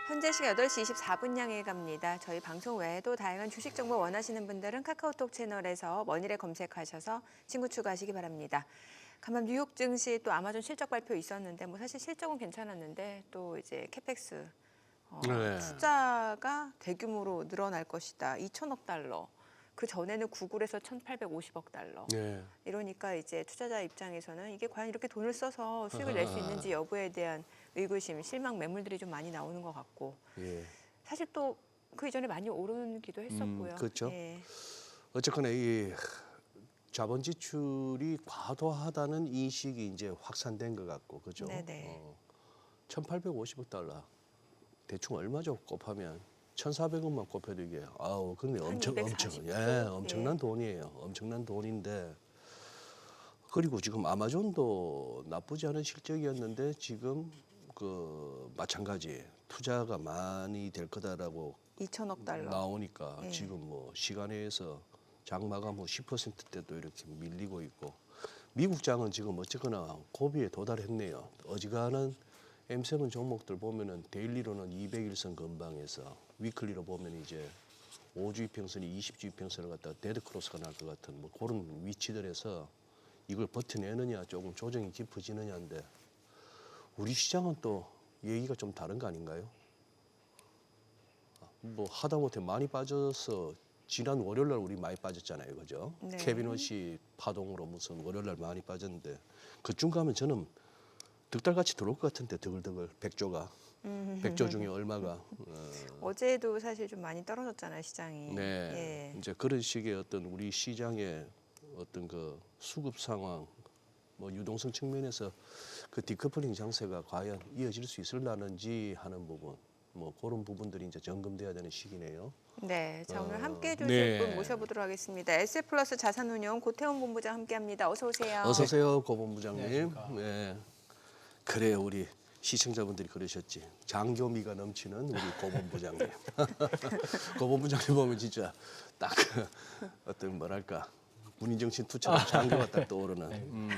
현재 시각 8시 24분 향해 갑니다. 저희 방송 외에도 다양한 주식 정보 원하시는 분들은 카카오톡 채널에서 머니를 검색하셔서 친구 추가하시기 바랍니다. 간밤 뉴욕 증시 또 아마존 실적 발표 있었는데 뭐 사실 실적은 괜찮았는데 또 이제 캐펙스 네. 투자가 대규모로 늘어날 것이다. 2천억 달러. 그 전에는 구글에서 1,850억 달러. 네. 이러니까 이제 투자자 입장에서는 이게 과연 이렇게 돈을 써서 수익을 낼 수 있는지 여부에 대한 의구심, 실망 매물들이 좀 많이 나오는 것 같고. 예. 사실 또 그 이전에 많이 오르기도 했었고요. 그렇죠. 예. 어쨌거나 이 자본 지출이 과도하다는 인식이 이제 확산된 것 같고, 그죠? 네네. 1,850억 달러 대충 얼마죠? 곱하면 1,400억만 곱해도 이게 근데 한 엄청 240조? 엄청난 예. 돈이에요. 엄청난 돈인데 그리고 지금 아마존도 나쁘지 않은 실적이었는데 지금 그 마찬가지 투자가 많이 될 거다라고 2천억 달러. 나오니까 예. 지금 뭐 시간에서 장 마감 후 10%대도 이렇게 밀리고 있고 미국 장은 지금 어쨌거나 고비에 도달했네요. 어지간한 M7 종목들 보면은 데일리로는 200일선 근방에서 위클리로 보면 이제 5주 이평선이 20주 이평선을 갖다가 데드 크로스가 날 것 같은 뭐 그런 위치들에서 이걸 버텨내느냐 조금 조정이 깊어지느냐인데 우리 시장은 또 얘기가 좀 다른 거 아닌가요? 뭐 하다못해 많이 빠져서 지난 월요일 날 우리 많이 빠졌잖아요, 그죠? 네. 케비넛이 파동으로 무슨 월요일 날 많이 빠졌는데 그쯤 가면 저는 득달같이 들어올 것 같은데 드글드글 100조가 100조 중에 얼마가 어제도 사실 좀 많이 떨어졌잖아요, 시장이. 네 예. 이제 그런 식의 어떤 우리 시장의 어떤 그 수급 상황 뭐 유동성 측면에서 그 디커플링 장세가 과연 이어질 수 있을라는지 하는 부분 뭐 그런 부분들이 이제 점검돼야 되는 시기네요. 네, 자 오늘 함께 해주실 네. 분 모셔보도록 하겠습니다. SF플러스 자산운용 고태훈 본부장 함께합니다. 어서 오세요. 어서 오세요, 고 본부장님. 안녕하십니까. 네. 그래요, 우리 시청자분들이 그러셨지. 장교미가 넘치는 우리 고 본부장님. 고 본부장님 보면 진짜 딱 어떤 뭐랄까 군인정신 투처럼 장교가 딱 떠오르는.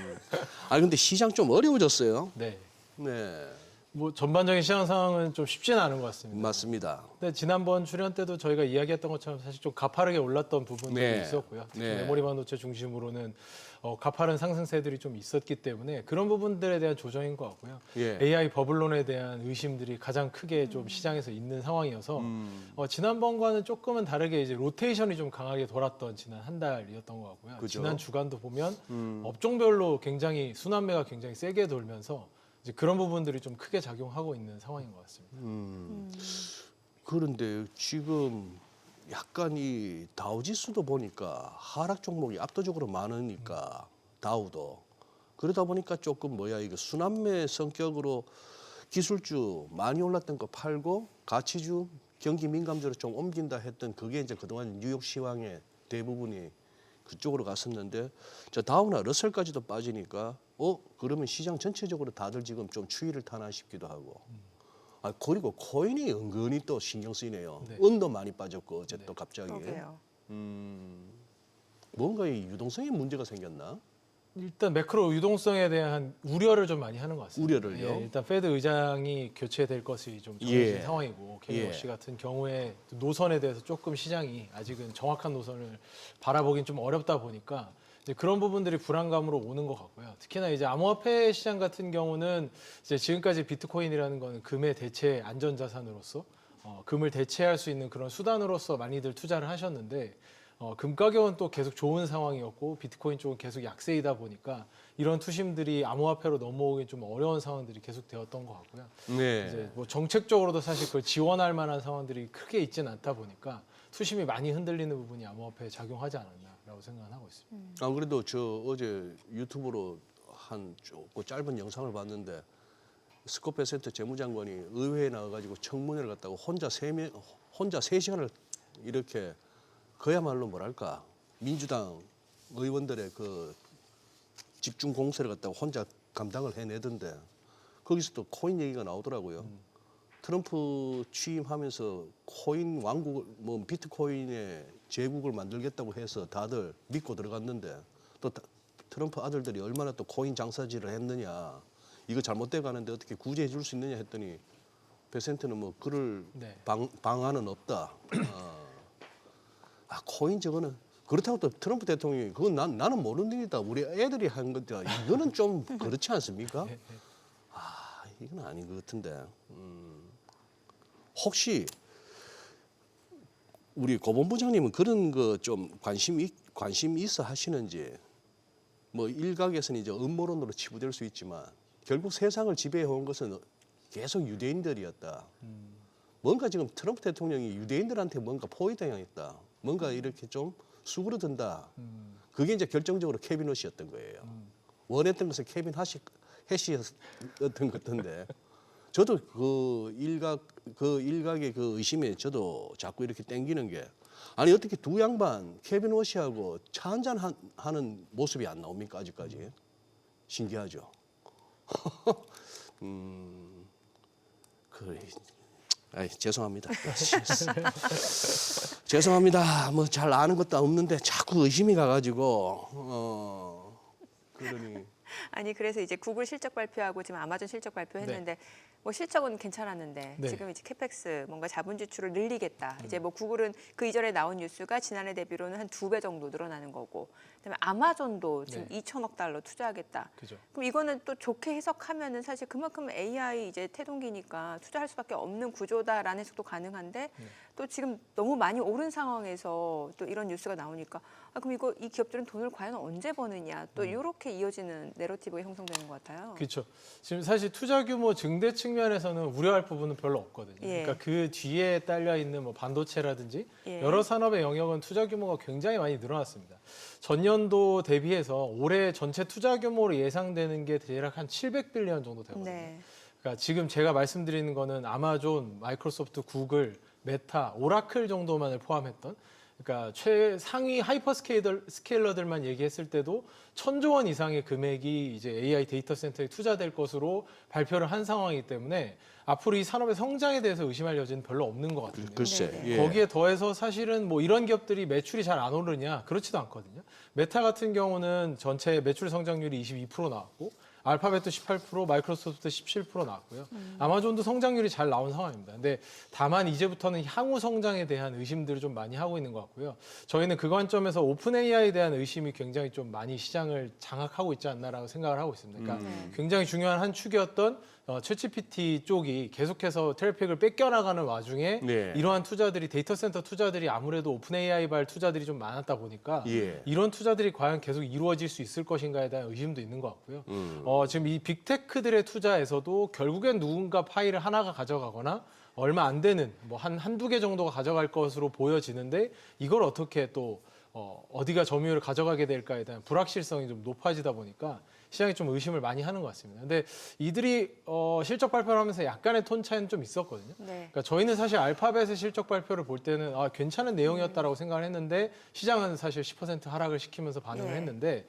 근데 시장 좀 어려워졌어요. 네. 네, 뭐 전반적인 시장 상황은 좀 쉽지는 않은 것 같습니다. 맞습니다. 근데 지난번 출연 때도 저희가 이야기했던 것처럼 사실 좀 가파르게 올랐던 부분들이 네. 있었고요. 특히 네. 메모리 반도체 중심으로는 가파른 상승세들이 좀 있었기 때문에 그런 부분들에 대한 조정인 것 같고요. 예. AI 버블론에 대한 의심들이 가장 크게 좀 시장에서 있는 상황이어서 지난번과는 조금은 다르게 이제 로테이션이 좀 강하게 돌았던 지난 한 달이었던 것 같고요. 그죠. 지난 주간도 보면 업종별로 굉장히 순환매가 굉장히 세게 돌면서 이제 그런 부분들이 좀 크게 작용하고 있는 상황인 것 같습니다. 그런데 지금 약간 이 다우지수도 보니까 하락 종목이 압도적으로 많으니까 다우도 그러다 보니까 조금 이거 순환매 성격으로 기술주 많이 올랐던 거 팔고 가치주 경기 민감주로 좀 옮긴다 했던 그게 이제 그동안 뉴욕 시황의 대부분이 그쪽으로 갔었는데 저 다우나 러셀까지도 빠지니까 그러면 시장 전체적으로 다들 지금 좀 추이를 타나 싶기도 하고. 그리고 코인이 은근히 또 신경 쓰이네요. 네. 은도 많이 빠졌고 어제 네. 또 갑자기 그러게요. 뭔가 이 유동성에 문제가 생겼나? 일단 매크로 유동성에 대한 우려를 좀 많이 하는 것 같습니다. 우려를요? 예, 일단 페드 의장이 교체될 것이 좀 정해진 예. 상황이고 케빈 예. 워시 같은 경우에 노선에 대해서 조금 시장이 아직은 정확한 노선을 바라보긴 좀 어렵다 보니까 이제 그런 부분들이 불안감으로 오는 것 같고요. 특히나 이제 암호화폐 시장 같은 경우는 이제 지금까지 비트코인이라는 거는 금의 대체 안전자산으로서 금을 대체할 수 있는 그런 수단으로서 많이들 투자를 하셨는데 금 가격은 또 계속 좋은 상황이었고 비트코인 쪽은 계속 약세이다 보니까 이런 투심들이 암호화폐로 넘어오기 좀 어려운 상황들이 계속 되었던 것 같고요. 네. 이제 뭐 정책적으로도 사실 그걸 지원할 만한 상황들이 크게 있지는 않다 보니까 투심이 많이 흔들리는 부분이 암호화폐에 작용하지 않았나라고 생각을 하고 있습니다. 안 그래도 저 어제 유튜브로 한 조금 짧은 영상을 봤는데 스콧 베센트 재무장관이 의회에 나와가지고 청문회를 갔다고 혼자 3시간을 이렇게 그야말로 뭐랄까 민주당 의원들의 그 집중 공세를 갖다가 혼자 감당을 해내던데 거기서 또 코인 얘기가 나오더라고요. 트럼프 취임하면서 코인 왕국을 뭐 비트코인의 제국을 만들겠다고 해서 다들 믿고 들어갔는데 또 트럼프 아들들이 얼마나 또 코인 장사질을 했느냐 이거 잘못돼 가는데 어떻게 구제해 줄 수 있느냐 했더니 베센트는 뭐 그럴 네. 방안은 없다. 코인 저거는 그렇다고 또 트럼프 대통령이 그건 나는 모르는 일이다. 우리 애들이 한 건데 이거는 좀 그렇지 않습니까? 이건 아닌 것 같은데. 혹시 우리 고본부장님은 그런 거 좀 관심 있어 하시는지. 뭐 일각에서는 이제 음모론으로 치부될 수 있지만 결국 세상을 지배해 온 것은 계속 유대인들이었다. 뭔가 지금 트럼프 대통령이 유대인들한테 뭔가 포위당했다. 뭔가 이렇게 좀 수그러든다. 그게 이제 결정적으로 케빈 옷이었던 거예요. 원했던 것은 케빈 해시였던 것 같은데 저도 그 일각의 그 의심에 저도 자꾸 이렇게 땡기는 게 아니 어떻게 두 양반 케빈 옷이하고 차 한잔 하는 모습이 안 나옵니까 아직까지? 신기하죠. 그래. 죄송합니다. 죄송합니다. 뭐 잘 아는 것도 없는데 자꾸 의심이 가가지고 그러니. 아니 그래서 이제 구글 실적 발표하고 지금 아마존 실적 발표했는데 뭐 실적은 괜찮았는데 네. 지금 이제 캐펙스 뭔가 자본 지출을 늘리겠다. 이제 뭐 구글은 그 이전에 나온 뉴스가 지난해 대비로는 한 2배 정도 늘어나는 거고, 그다음에 아마존도 지금 네. 2천억 달러 투자하겠다. 그죠. 그럼 이거는 또 좋게 해석하면은 사실 그만큼 AI 이제 태동기니까 투자할 수밖에 없는 구조다라는 해석도 가능한데 또 지금 너무 많이 오른 상황에서 또 이런 뉴스가 나오니까 그럼 이 기업들은 돈을 과연 언제 버느냐 또 이렇게 이어지는 내러티브가 형성되는 것 같아요. 그렇죠. 지금 사실 투자 규모 증대 측면에서는 우려할 부분은 별로 없거든요. 예. 그러니까 그 뒤에 딸려 있는 뭐 반도체라든지 예. 여러 산업의 영역은 투자 규모가 굉장히 많이 늘어났습니다. 전년도 대비해서 올해 전체 투자 규모로 예상되는 게 대략 한 700빌리언 정도 되거든요. 네. 그러니까 지금 제가 말씀드리는 거는 아마존, 마이크로소프트, 구글, 메타, 오라클 정도만을 포함했던 그러니까 최상위 하이퍼스케일러들만 얘기했을 때도 1,000조 원 이상의 금액이 이제 AI 데이터 센터에 투자될 것으로 발표를 한 상황이기 때문에 앞으로 이 산업의 성장에 대해서 의심할 여지는 별로 없는 것 같아요. 글쎄. 네네. 예. 거기에 더해서 사실은 뭐 이런 기업들이 매출이 잘 안 오르냐 그렇지도 않거든요. 메타 같은 경우는 전체 매출 성장률이 22% 나왔고 알파벳도 18%, 마이크로소프트 17% 나왔고요. 아마존도 성장률이 잘 나온 상황입니다. 근데 다만 이제부터는 향후 성장에 대한 의심들을 좀 많이 하고 있는 것 같고요. 저희는 그 관점에서 오픈 AI에 대한 의심이 굉장히 좀 많이 시장을 장악하고 있지 않나라고 생각을 하고 있습니다. 그러니까 굉장히 중요한 한 축이었던 챗GPT 쪽이 계속해서 트래픽을 뺏겨나가는 와중에 네. 이러한 투자들이 데이터 센터 투자들이 아무래도 오픈 AI발 투자들이 좀 많았다 보니까 예. 이런 투자들이 과연 계속 이루어질 수 있을 것인가에 대한 의심도 있는 것 같고요. 지금 이 빅테크들의 투자에서도 결국엔 누군가 파일을 하나가 가져가거나 얼마 안 되는 뭐 한두 개 정도가 가져갈 것으로 보여지는데 이걸 어떻게 또 어디가 점유율을 가져가게 될까에 대한 불확실성이 좀 높아지다 보니까 시장이 좀 의심을 많이 하는 것 같습니다. 근데 이들이 실적 발표를 하면서 약간의 톤 차이는 좀 있었거든요. 네. 그러니까 저희는 사실 알파벳의 실적 발표를 볼 때는 괜찮은 내용이었다라고 생각을 했는데 시장은 사실 10% 하락을 시키면서 반응을 네. 했는데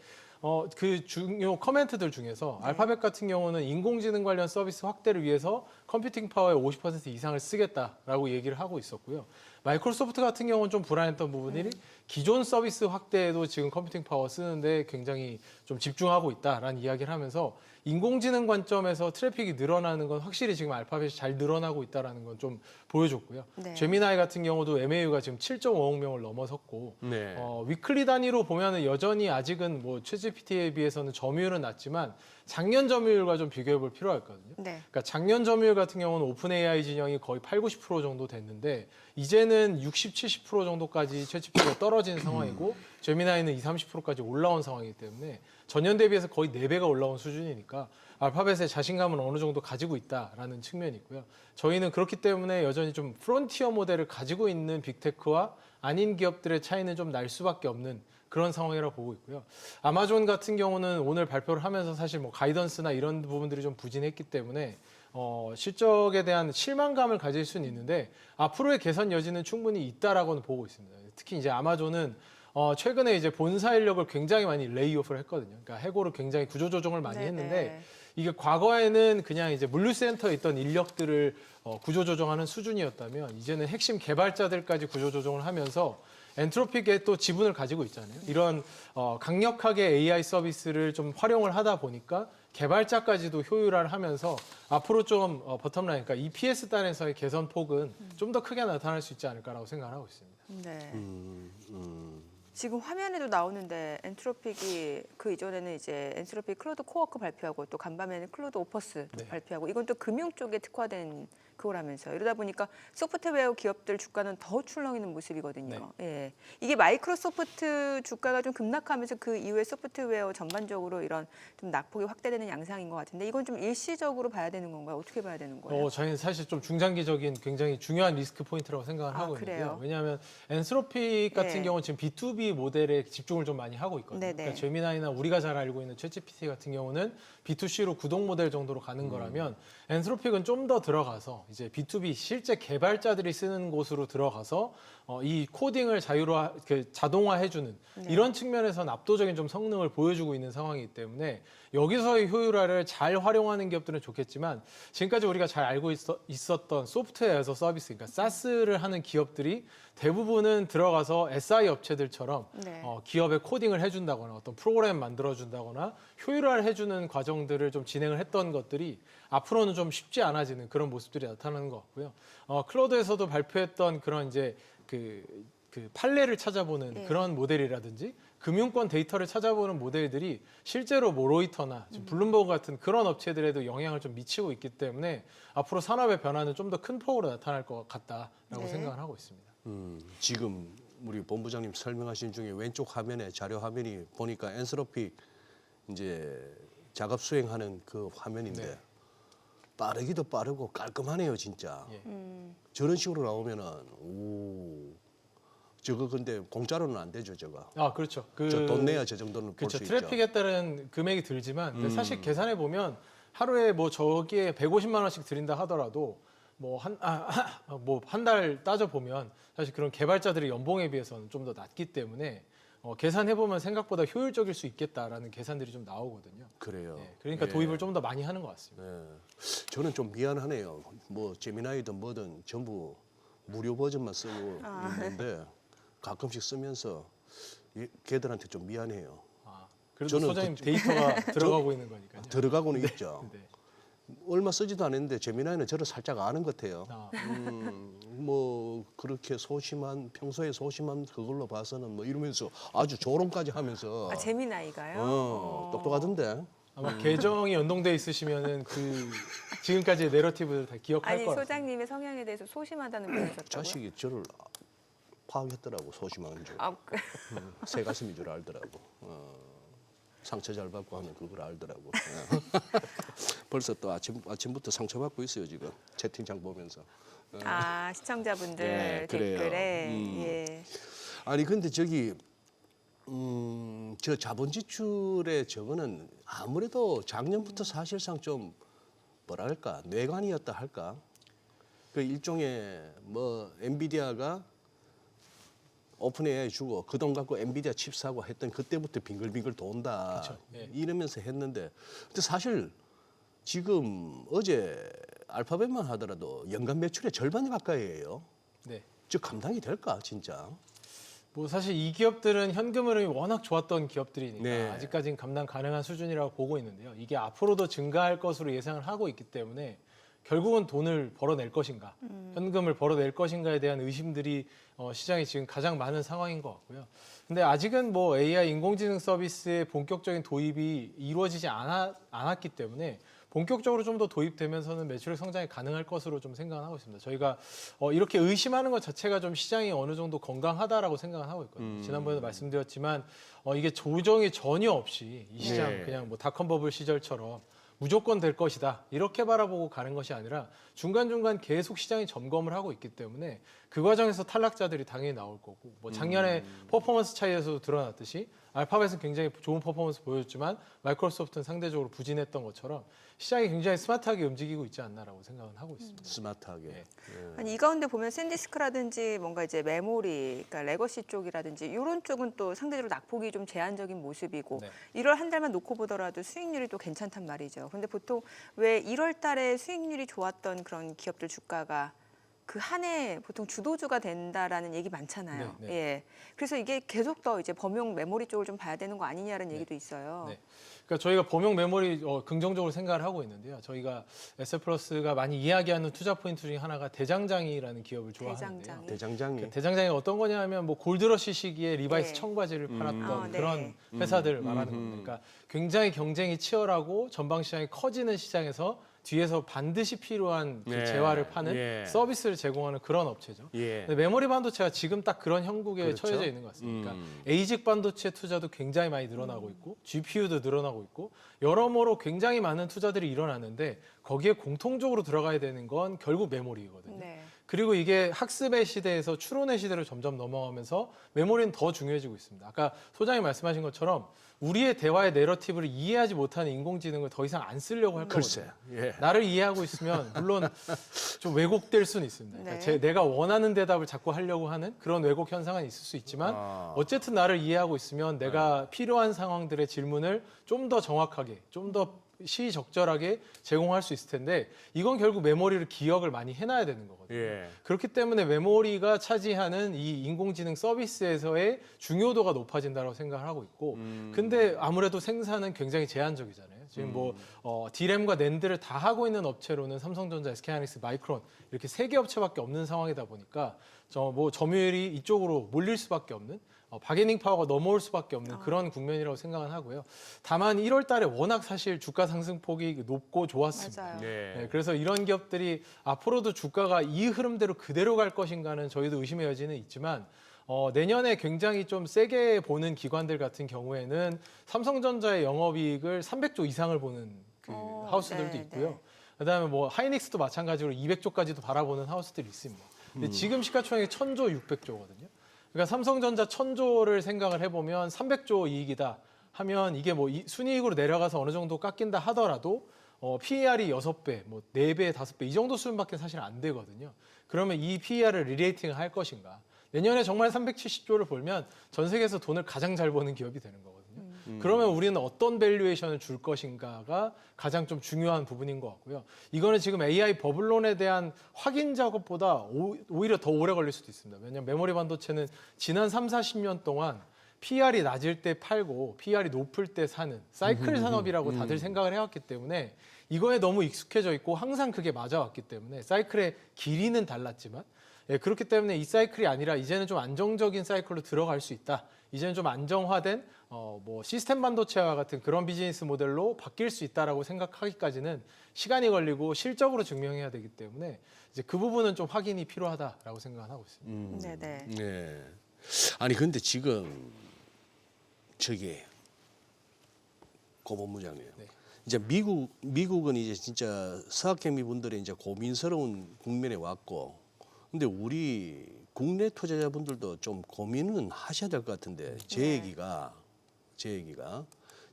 그 중요 커멘트들 중에서 알파벳 같은 경우는 인공지능 관련 서비스 확대를 위해서 컴퓨팅 파워의 50% 이상을 쓰겠다라고 얘기를 하고 있었고요. 마이크로소프트 같은 경우는 좀 불안했던 부분이 기존 서비스 확대에도 지금 컴퓨팅 파워 쓰는데 굉장히 좀 집중하고 있다라는 이야기를 하면서 인공지능 관점에서 트래픽이 늘어나는 건 확실히 지금 알파벳이 잘 늘어나고 있다라는 건 좀 보여줬고요. 네. 제미나이 같은 경우도 MAU가 지금 7.5억 명을 넘어섰고 네. 위클리 단위로 보면은 여전히 아직은 뭐 챗GPT에 비해서는 점유율은 낮지만 작년 점유율과 좀 비교해 볼 필요가 있거든요. 네. 그러니까 작년 점유율 같은 경우는 오픈 AI 진영이 거의 80-90% 정도 됐는데 이제는 60-70% 정도까지 챗GPT가 떨어진 상황이고 제미나이는 20-30%까지 올라온 상황이기 때문에 전년 대비해서 거의 4배가 올라온 수준이니까 알파벳의 자신감은 어느 정도 가지고 있다라는 측면이 있고요. 저희는 그렇기 때문에 여전히 좀 프론티어 모델을 가지고 있는 빅테크와 아닌 기업들의 차이는 좀 날 수밖에 없는 그런 상황이라고 보고 있고요. 아마존 같은 경우는 오늘 발표를 하면서 사실 뭐 가이던스나 이런 부분들이 좀 부진했기 때문에 실적에 대한 실망감을 가질 수는 있는데 앞으로의 개선 여지는 충분히 있다라고는 보고 있습니다. 특히 이제 아마존은 최근에 이제 본사 인력을 굉장히 많이 레이오프를 했거든요. 그러니까 해고를 굉장히 구조조정을 많이 네네. 했는데 이게 과거에는 그냥 이제 물류센터에 있던 인력들을 구조조정하는 수준이었다면 이제는 핵심 개발자들까지 구조조정을 하면서 엔트로픽에 또 지분을 가지고 있잖아요. 이런 강력하게 AI 서비스를 좀 활용을 하다 보니까 개발자까지도 효율화를 하면서 앞으로 좀 버텀라인, 그러니까 EPS 단에서의 개선 폭은 좀 더 크게 나타날 수 있지 않을까라고 생각을 하고 있습니다. 네. 지금 화면에도 나오는데 엔트로픽이 그 이전에는 이제 엔트로픽 클로드 코워크 발표하고 또 간밤에는 클로드 오퍼스 네. 발표하고 이건 또 금융 쪽에 특화된 그거라면서요. 이러다 보니까 소프트웨어 기업들 주가는 더 출렁이는 모습이거든요. 예. 이게 마이크로소프트 주가가 좀 급락하면서 그 이후에 소프트웨어 전반적으로 이런 좀 낙폭이 확대되는 양상인 것 같은데 이건 좀 일시적으로 봐야 되는 건가요? 어떻게 봐야 되는 거예요? 저희는 사실 좀 중장기적인 굉장히 중요한 리스크 포인트라고 생각을 하고 그래요? 있는데요. 왜냐하면 엔트로픽 같은 네. 경우는 지금 B2B 모델에 집중을 좀 많이 하고 있거든요. 네네. 그러니까 제미나이나 우리가 잘 알고 있는 챗GPT 같은 경우는 B2C로 구독 모델 정도로 가는 거라면 엔트로픽은 좀 더 들어가서 이제 B2B 실제 개발자들이 쓰는 곳으로 들어가서 이 코딩을 자동화해주는 이런 측면에서는 압도적인 좀 성능을 보여주고 있는 상황이기 때문에 여기서의 효율화를 잘 활용하는 기업들은 좋겠지만 지금까지 우리가 잘 알고 있었던 소프트웨어 에서 서비스, 그러니까 SaaS를 하는 기업들이 대부분은 들어가서 SI 업체들처럼 네. 기업에 코딩을 해준다거나 어떤 프로그램 만들어준다거나 효율화를 해주는 과정들을 좀 진행을 했던 것들이 앞으로는 좀 쉽지 않아지는 그런 모습들이 나타나는 것 같고요. 클로드에서도 발표했던 그런 이제 그 판례를 찾아보는 네. 그런 모델이라든지 금융권 데이터를 찾아보는 모델들이 실제로 뭐 로이터나 지금 블룸버그 같은 그런 업체들에도 영향을 좀 미치고 있기 때문에 앞으로 산업의 변화는 좀 더 큰 폭으로 나타날 것 같다라고 네. 생각을 하고 있습니다. 지금 우리 본부장님 설명하신 중에 왼쪽 화면에 자료 화면이 보니까 엔스로픽 이제 작업 수행하는 그 화면인데 네. 빠르기도 빠르고 깔끔하네요 진짜. 예. 저런 식으로 나오면은 오 저거 근데 공짜로는 안 되죠 저거. 그렇죠. 저 돈 내야 저 정도는 볼 그렇죠. 수 있죠. 트래픽에 따른 금액이 들지만 근데 사실 계산해 보면 하루에 뭐 저기에 150만 원씩 드린다 하더라도 뭐 한 달 따져 보면 사실 그런 개발자들의 연봉에 비해서는 좀 더 낮기 때문에 계산해 보면 생각보다 효율적일 수 있겠다라는 계산들이 좀 나오거든요. 그래요. 네, 그러니까 예. 도입을 좀 더 많이 하는 것 같습니다. 네. 저는 좀 미안하네요. 뭐 제미나이든 뭐든 전부 무료 버전만 쓰고 있는데 가끔씩 쓰면서 걔들한테 좀 미안해요. 그래도 저는 소장님 데이터가 들어가고 있는 거니까요. 들어가고는 있죠. 네. 얼마 쓰지도 않았는데 제미나이는 저를 살짝 아는 것 같아요. 아, 뭐 그렇게 평소에 소심한 그걸로 봐서는 뭐 이러면서 아주 조롱까지 하면서 재미나이가요? 똑똑하던데. 아마 계정이 연동돼 있으시면은 지금까지의 내러티브를 다 기억할 아니 거라서. 소장님의 성향에 대해서 소심하다는 표현이셨다고요? 자식이 저를 파악했더라고 소심한 줄. 새 가슴인 줄 알더라고. 상처 잘 받고 하면 그걸 알더라고. 벌써 또 아침부터 상처 받고 있어요 지금 채팅창 보면서. 시청자분들 네, 그래요. 댓글에 예. 아니 근데 저기 저 자본 지출의 저거는 아무래도 작년부터 사실상 좀 뭐랄까 뇌관이었다 할까. 그 일종의 뭐 엔비디아가 오픈 AI 주고 그 돈 갖고 엔비디아 칩 사고 했던 그때부터 빙글빙글 돈다 그렇죠. 예. 이러면서 했는데 근데 사실 지금 어제 알파벳만 하더라도 연간 매출의 절반 가까이예요. 네. 저 감당이 될까 진짜? 뭐 사실 이 기업들은 현금 흐름이 워낙 좋았던 기업들이니까 네. 아직까지는 감당 가능한 수준이라고 보고 있는데요. 이게 앞으로도 증가할 것으로 예상을 하고 있기 때문에 결국은 돈을 벌어낼 것인가, 현금을 벌어낼 것인가에 대한 의심들이 시장에 지금 가장 많은 상황인 것 같고요. 근데 아직은 뭐 AI 인공지능 서비스의 본격적인 도입이 이루어지지 않았기 때문에 본격적으로 좀 더 도입되면서는 매출액 성장이 가능할 것으로 좀 생각을 하고 있습니다. 저희가 이렇게 의심하는 것 자체가 좀 시장이 어느 정도 건강하다라고 생각을 하고 있거든요. 지난번에도 말씀드렸지만 이게 조정이 전혀 없이 이 시장 네. 그냥 뭐 닷컴 버블 시절처럼 무조건 될 것이다 이렇게 바라보고 가는 것이 아니라 중간중간 계속 시장이 점검을 하고 있기 때문에 그 과정에서 탈락자들이 당연히 나올 거고 뭐 작년에 퍼포먼스 차이에서도 드러났듯이 알파벳은 굉장히 좋은 퍼포먼스 보여줬지만 마이크로소프트는 상대적으로 부진했던 것처럼 시장이 굉장히 스마트하게 움직이고 있지 않나라고 생각은 하고 있습니다. 스마트하게. 네. 아니 이 가운데 보면 샌디스크라든지 뭔가 이제 메모리, 그러니까 레거시 쪽이라든지 이런 쪽은 또 상대적으로 낙폭이 좀 제한적인 모습이고 네. 1월 한 달만 놓고 보더라도 수익률이 또 괜찮단 말이죠. 근데 보통 왜 1월 달에 수익률이 좋았던 그런 기업들 주가가 그 한 해 보통 주도주가 된다라는 얘기 많잖아요. 네, 네. 예. 그래서 이게 계속 더 이제 범용 메모리 쪽을 좀 봐야 되는 거 아니냐는 얘기도 있어요. 네. 그러니까 저희가 범용 메모리 긍정적으로 생각을 하고 있는데요. 저희가 SL플러스가 많이 이야기하는 투자 포인트 중에 하나가 대장장이라는 기업을 좋아하는데요. 대장장이. 대장장이. 대장장이 어떤 거냐면 뭐 골드러시 시기에 리바이스 네. 청바지를 팔았던 네. 그런 회사들을 말하는 겁니다. 그러니까 굉장히 경쟁이 치열하고 전방 시장이 커지는 시장에서 뒤에서 반드시 필요한 그 네. 재화를 파는 예. 서비스를 제공하는 그런 업체죠. 예. 근데 메모리 반도체가 지금 딱 그런 형국에 그렇죠. 처해져 있는 것 같습니다. 그러니까 에이직 반도체 투자도 굉장히 많이 늘어나고 있고 GPU도 늘어나고 있고 여러모로 굉장히 많은 투자들이 일어나는데 거기에 공통적으로 들어가야 되는 건 결국 메모리거든요. 네. 그리고 이게 학습의 시대에서 추론의 시대로 점점 넘어가면서 메모리는 더 중요해지고 있습니다. 아까 소장님 말씀하신 것처럼 우리의 대화의 내러티브를 이해하지 못하는 인공지능을 더 이상 안 쓰려고 할 글쎄. 거거든요. 예. 나를 이해하고 있으면 물론 좀 왜곡될 수는 있습니다. 그러니까 네. 내가 원하는 대답을 자꾸 하려고 하는 그런 왜곡 현상은 있을 수 있지만 어쨌든 나를 이해하고 있으면 내가 필요한 상황들의 질문을 좀 더 정확하게, 좀 더 시적절하게 제공할 수 있을 텐데 이건 결국 메모리를 기억을 많이 해놔야 되는 거거든요. 예. 그렇기 때문에 메모리가 차지하는 이 인공지능 서비스에서의 중요도가 높아진다고 생각을 하고 있고 근데 아무래도 생산은 굉장히 제한적이잖아요. 지금 뭐 D램과 낸드를 다 하고 있는 업체로는 삼성전자, SK하이닉스, 마이크론 이렇게 3개 업체밖에 없는 상황이다 보니까 점유율이 이쪽으로 몰릴 수밖에 없는 바게닝 파워가 넘어올 수밖에 없는 그런 국면이라고 생각은 하고요. 다만 1월 달에 워낙 사실 주가 상승폭이 높고 좋았습니다. 맞아요. 네. 네, 그래서 이런 기업들이 앞으로도 주가가 이 흐름대로 그대로 갈 것인가는 저희도 의심의 여지는 있지만 내년에 굉장히 좀 세게 보는 기관들 같은 경우에는 삼성전자의 영업이익을 300조 이상을 보는 그 하우스들도 네, 있고요. 네. 그다음에 뭐 하이닉스도 마찬가지로 200조까지도 바라보는 하우스들이 있습니다. 근데 지금 시가총액이 1000조, 600조거든요. 그러니까 삼성전자 1000조를 생각을 해보면 300조 이익이다 하면 이게 뭐 순이익으로 내려가서 어느 정도 깎인다 하더라도 PER이 6배, 뭐 4배, 5배 이 정도 수준밖에 사실 안 되거든요. 그러면 이 PER을 리레이팅을 할 것인가? 내년에 정말 370조를 벌면 전 세계에서 돈을 가장 잘 버는 기업이 되는 거거든요. 그러면 우리는 어떤 밸류에이션을 줄 것인가가 가장 좀 중요한 부분인 것 같고요. 이거는 지금 AI 버블론에 대한 확인 작업보다 오히려 더 오래 걸릴 수도 있습니다. 왜냐하면 메모리 반도체는 지난 3, 40년 동안 PR이 낮을 때 팔고 PR이 높을 때 사는 사이클 산업이라고 다들 생각을 해왔기 때문에 이거에 너무 익숙해져 있고 항상 그게 맞아왔기 때문에 사이클의 길이는 달랐지만 그렇기 때문에 이 사이클이 아니라 이제는 좀 안정적인 사이클로 들어갈 수 있다. 이제는 좀 안정화된 뭐 시스템 반도체와 같은 그런 비즈니스 모델로 바뀔 수 있다라고 생각하기까지는 시간이 걸리고 실적으로 증명해야 되기 때문에 이제 그 부분은 좀 확인이 필요하다라고 생각하고 있습니다. 네네. 네. 아니 근데 지금 저기 고본부장님. 네. 이제 미국은 이제 진짜 서학개미 분들의 이제 고민스러운 국면에 왔고, 근데 우리 국내 투자자분들도 좀 고민은 하셔야 될 것 같은데 제 얘기가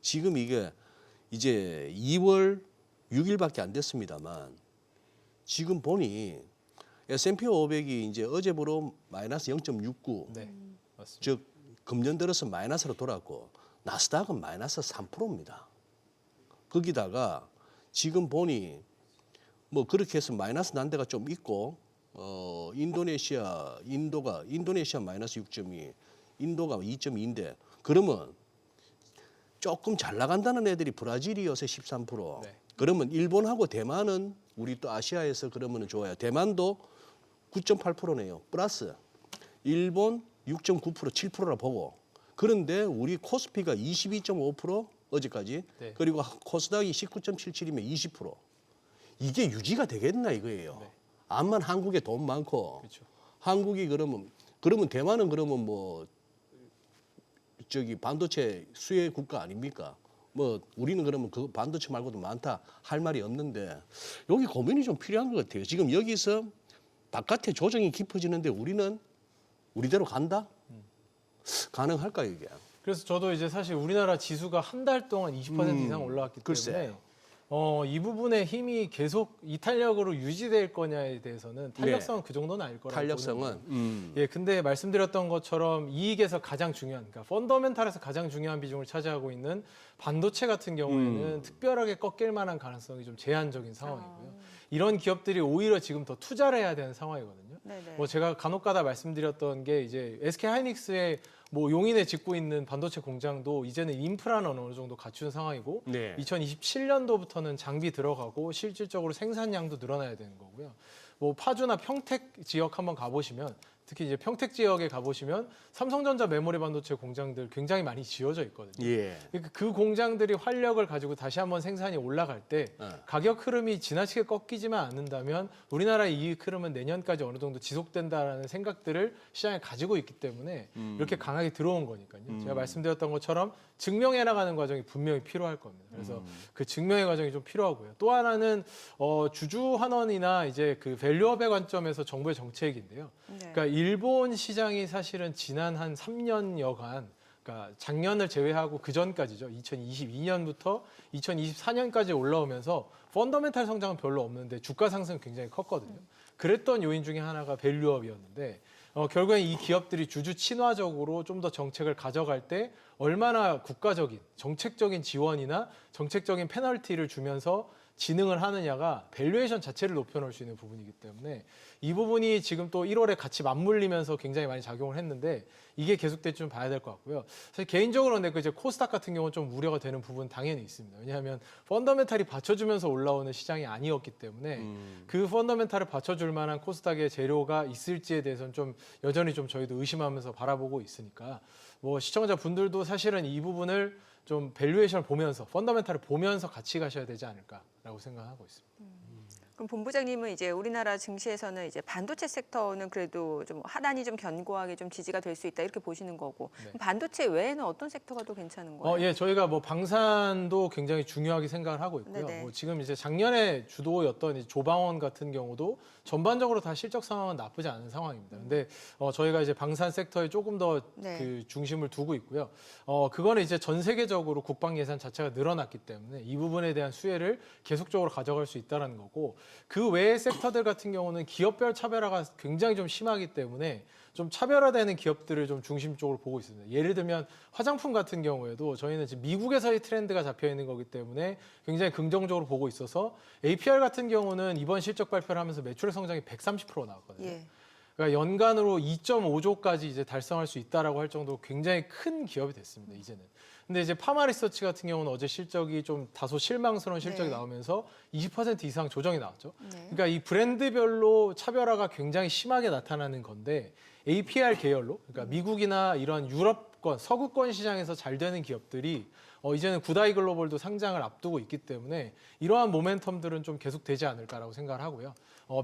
지금 이게 이제 2월 6일밖에 안 됐습니다만 지금 보니 S&P 500이 이제 어제부로 마이너스 0.69, 네, 맞습니다. 즉 금년 들어서 마이너스로 돌아왔고 나스닥은 마이너스 3%입니다. 거기다가 지금 보니 뭐 그렇게 해서 마이너스 난 데가 좀 있고 인도네시아 마이너스 6.2, 인도가 2.2인데 그러면 조금 잘 나간다는 애들이 브라질이 요새 13%. 네. 그러면 일본하고 대만은 우리 또 아시아에서 그러면 좋아요. 대만도 9.8%네요. 플러스 일본 6.9%, 7%라 보고. 그런데 우리 코스피가 22.5% 어제까지 네. 그리고 코스닥이 19.77이면 20%. 이게 유지가 되겠나 이거예요. 네. 암만 한국에 돈 많고 그렇죠. 한국이 그러면 대만은 그러면 뭐 저기 반도체 수혜 국가 아닙니까? 뭐 우리는 그러면 그 반도체 말고도 많다 할 말이 없는데 여기 고민이 좀 필요한 것 같아요. 지금 여기서 바깥에 조정이 깊어지는데 우리는 우리대로 간다? 가능할까요 이게? 그래서 저도 이제 사실 우리나라 지수가 한 달 동안 20% 이상 올라왔기 글쎄요. 때문에 이 부분의 힘이 계속 이 탄력으로 유지될 거냐에 대해서는 탄력성은 그 정도는 아닐 거라고 탄력성은 보는 예, 근데 말씀드렸던 것처럼 이익에서 가장 중요한, 그러니까 펀더멘탈에서 가장 중요한 비중을 차지하고 있는 반도체 같은 경우에는 특별하게 꺾일 만한 가능성이 좀 제한적인 상황이고요. 이런 기업들이 오히려 지금 더 투자를 해야 되는 상황이거든요. 네네. 뭐 제가 간혹가다 말씀드렸던 게 이제 SK 하이닉스의 뭐 용인에 짓고 있는 반도체 공장도 이제는 인프라는 어느 정도 갖춘 상황이고 네. 2027년도부터는 장비 들어가고 실질적으로 생산량도 늘어나야 되는 거고요. 뭐 파주나 평택 지역 한번 가보시면 특히 이제 평택 지역에 가보시면 삼성전자 메모리 반도체 공장들 굉장히 많이 지어져 있거든요. 예. 그러니까 그 공장들이 활력을 가지고 다시 한번 생산이 올라갈 때 가격 흐름이 지나치게 꺾이지만 않는다면 우리나라의 이익 흐름은 내년까지 어느 정도 지속된다라는 생각들을 시장에 가지고 있기 때문에 이렇게 강하게 들어온 거니까요. 제가 말씀드렸던 것처럼 증명해 나가는 과정이 분명히 필요할 겁니다. 그래서 그 증명의 과정이 좀 필요하고요. 또 하나는 주주 환원이나 이제 그 밸류업의 관점에서 정부의 정책인데요. 네. 그러니까 일본 시장이 사실은 지난 한 3년여간 그러니까 작년을 제외하고 그 전까지죠. 2022년부터 2024년까지 올라오면서 펀더멘탈 성장은 별로 없는데 주가 상승은 굉장히 컸거든요. 그랬던 요인 중에 하나가 밸류업이었는데 결국엔 이 기업들이 주주 친화적으로 좀 더 정책을 가져갈 때 얼마나 국가적인 정책적인 지원이나 정책적인 페널티를 주면서 진행을 하느냐가 밸류에이션 자체를 높여놓을 수 있는 부분이기 때문에 이 부분이 지금 또 1월에 같이 맞물리면서 굉장히 많이 작용을 했는데 이게 계속될지 좀 봐야 될 것 같고요. 사실 개인적으로 근데 그 이제 코스닥 같은 경우는 좀 우려가 되는 부분 당연히 있습니다. 왜냐하면 펀더멘탈이 받쳐주면서 올라오는 시장이 아니었기 때문에 그 펀더멘탈을 받쳐줄 만한 코스닥의 재료가 있을지에 대해서는 좀 여전히 좀 저희도 의심하면서 바라보고 있으니까 뭐 시청자 분들도 사실은 이 부분을 좀 밸류에이션을 보면서 펀더멘탈을 보면서 같이 가셔야 되지 않을까라고 생각하고 있습니다. 그럼 본부장님은 이제 우리나라 증시에서는 이제 반도체 섹터는 그래도 좀 하단이 좀 견고하게 좀 지지가 될 수 있다 이렇게 보시는 거고 네. 그럼 반도체 외에는 어떤 섹터가 더 괜찮은 거예요? 예, 저희가 뭐 방산도 굉장히 중요하게 생각을 하고 있고요. 네네. 뭐 지금 이제 작년에 주도였던 이 조방원 같은 경우도 전반적으로 다 실적 상황은 나쁘지 않은 상황입니다. 근데 저희가 이제 방산 섹터에 조금 더 네. 그 중심을 두고 있고요. 그거는 이제 전 세계적으로 국방 예산 자체가 늘어났기 때문에 이 부분에 대한 수혜를 계속적으로 가져갈 수 있다는 거고 그 외의 섹터들 같은 경우는 기업별 차별화가 굉장히 좀 심하기 때문에 좀 차별화되는 기업들을 좀 중심적으로 보고 있습니다. 예를 들면 화장품 같은 경우에도 저희는 지금 미국에서의 트렌드가 잡혀 있는 거기 때문에 굉장히 긍정적으로 보고 있어서 APR 같은 경우는 이번 실적 발표를 하면서 매출 성장이 130% 나왔거든요. 예. 그러니까 연간으로 2.5조까지 이제 달성할 수 있다라고 할 정도로 굉장히 큰 기업이 됐습니다. 이제는. 근데 이제 파마 리서치 같은 경우는 어제 실적이 좀 다소 실망스러운 실적이 네. 나오면서 20% 이상 조정이 나왔죠. 네. 그러니까 이 브랜드별로 차별화가 굉장히 심하게 나타나는 건데 APR 계열로 그러니까 미국이나 이런 유럽권, 서구권 시장에서 잘 되는 기업들이 이제는 구다이 글로벌도 상장을 앞두고 있기 때문에 이러한 모멘텀들은 좀 계속되지 않을까라고 생각을 하고요.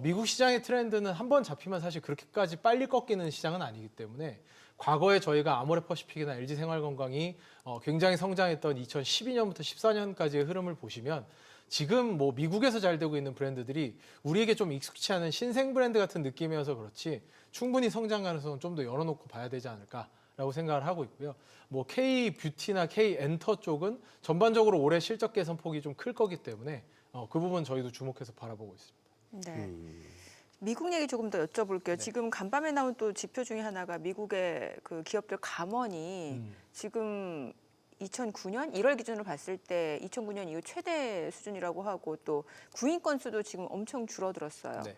미국 시장의 트렌드는 한번 잡히면 사실 그렇게까지 빨리 꺾이는 시장은 아니기 때문에 과거에 저희가 아모레퍼시픽이나 LG생활건강이 굉장히 성장했던 2012년부터 14년까지의 흐름을 보시면 지금 뭐 미국에서 잘 되고 있는 브랜드들이 우리에게 좀 익숙치 않은 신생 브랜드 같은 느낌이어서 그렇지 충분히 성장 가능성은 좀 더 열어놓고 봐야 되지 않을까라고 생각을 하고 있고요. 뭐 K 뷰티나 K 엔터 쪽은 전반적으로 올해 실적 개선 폭이 좀 클 거기 때문에 그 부분 저희도 주목해서 바라보고 있습니다. 네. 미국 얘기 조금 더 여쭤볼게요. 지금 간밤에 나온 또 지표 중에 하나가 미국의 그 기업들 감원이 지금 2009년 1월 기준으로 봤을 때 2009년 이후 최대 수준이라고 하고 또 구인 건수도 지금 엄청 줄어들었어요. 네.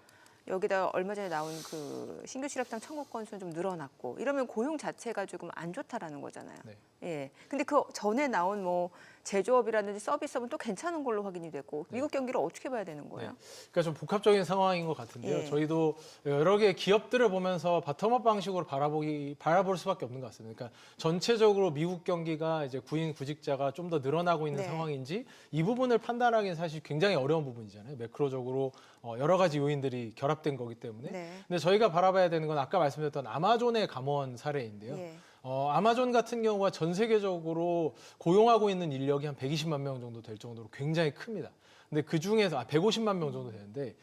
여기다 얼마 전에 나온 그 신규 실업당 청구 건수는 좀 늘어났고 이러면 고용 자체가 조금 안 좋다라는 거잖아요. 네. 예. 근데 그 전에 나온 뭐 제조업이라든지 서비스업은 또 괜찮은 걸로 확인이 됐고 미국 경기를 어떻게 봐야 되는 거예요? 그러니까 좀 복합적인 상황인 것 같은데요. 예. 저희도 여러 개의 기업들을 보면서 바텀업 방식으로 바라볼 수밖에 없는 것 같습니다. 그러니까 전체적으로 미국 경기가 이제 구인 구직자가 좀 더 늘어나고 있는 네. 상황인지 이 부분을 판단하기는 사실 굉장히 어려운 부분이잖아요. 매크로적으로 여러 가지 요인들이 결합된 거기 때문에. 네. 근데 저희가 바라봐야 되는 건 아까 말씀드렸던 아마존의 감원 사례인데요. 예. 아마존 같은 경우가 전 세계적으로 고용하고 있는 인력이 한 120만 명 정도 될 정도로 굉장히 큽니다. 근데 그 중에서 150만 명 정도 되는데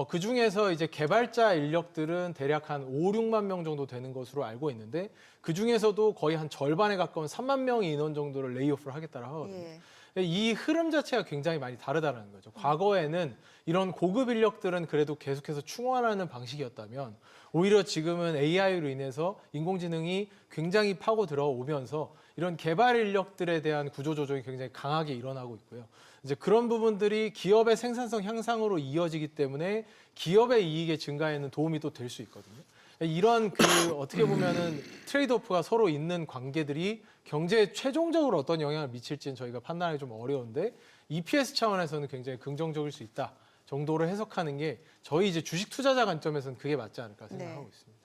그 중에서 이제 개발자 인력들은 대략 한 5, 6만 명 정도 되는 것으로 알고 있는데 그 중에서도 거의 한 절반에 가까운 3만 명의 인원 정도를 레이오프를 하겠다고 하거든요. 예. 이 흐름 자체가 굉장히 많이 다르다는 거죠. 과거에는 이런 고급 인력들은 그래도 계속해서 충원하는 방식이었다면 오히려 지금은 AI로 인해서 인공지능이 굉장히 파고 들어오면서 이런 개발 인력들에 대한 구조 조정이 굉장히 강하게 일어나고 있고요. 이제 그런 부분들이 기업의 생산성 향상으로 이어지기 때문에 기업의 이익의 증가에는 도움이 또 될 수 있거든요. 이런 어떻게 보면은 트레이드오프가 서로 있는 관계들이 경제에 최종적으로 어떤 영향을 미칠지는 저희가 판단하기 좀 어려운데 EPS 차원에서는 굉장히 긍정적일 수 있다 정도로 해석하는 게 저희 이제 주식 투자자 관점에서는 그게 맞지 않을까 생각하고 있습니다.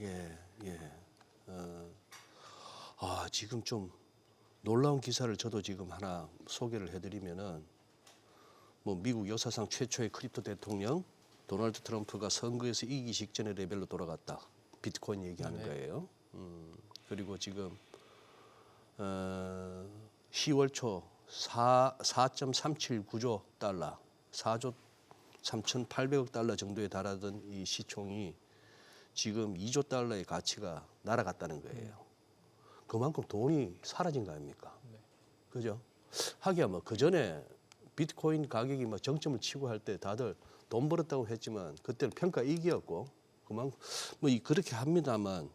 예. 지금 좀 놀라운 기사를 저도 지금 하나 소개를 해드리면은 뭐 미국 역사상 최초의 크립토 대통령 도널드 트럼프가 선거에서 이기기 직전의 레벨로 돌아갔다. 비트코인 얘기하는 거예요. 그리고 지금 10월 초 4.379조 달러, 4조 3,800억 달러 정도에 달하던 이 시총이 지금 2조 달러의 가치가 날아갔다는 거예요. 그만큼 돈이 사라진 거 아닙니까? 그죠? 하기야 뭐 그전에 비트코인 가격이 뭐 정점을 치고 할 때 다들 돈 벌었다고 했지만 그때는 평가 이익이었고 그만큼 뭐 그렇게 합니다만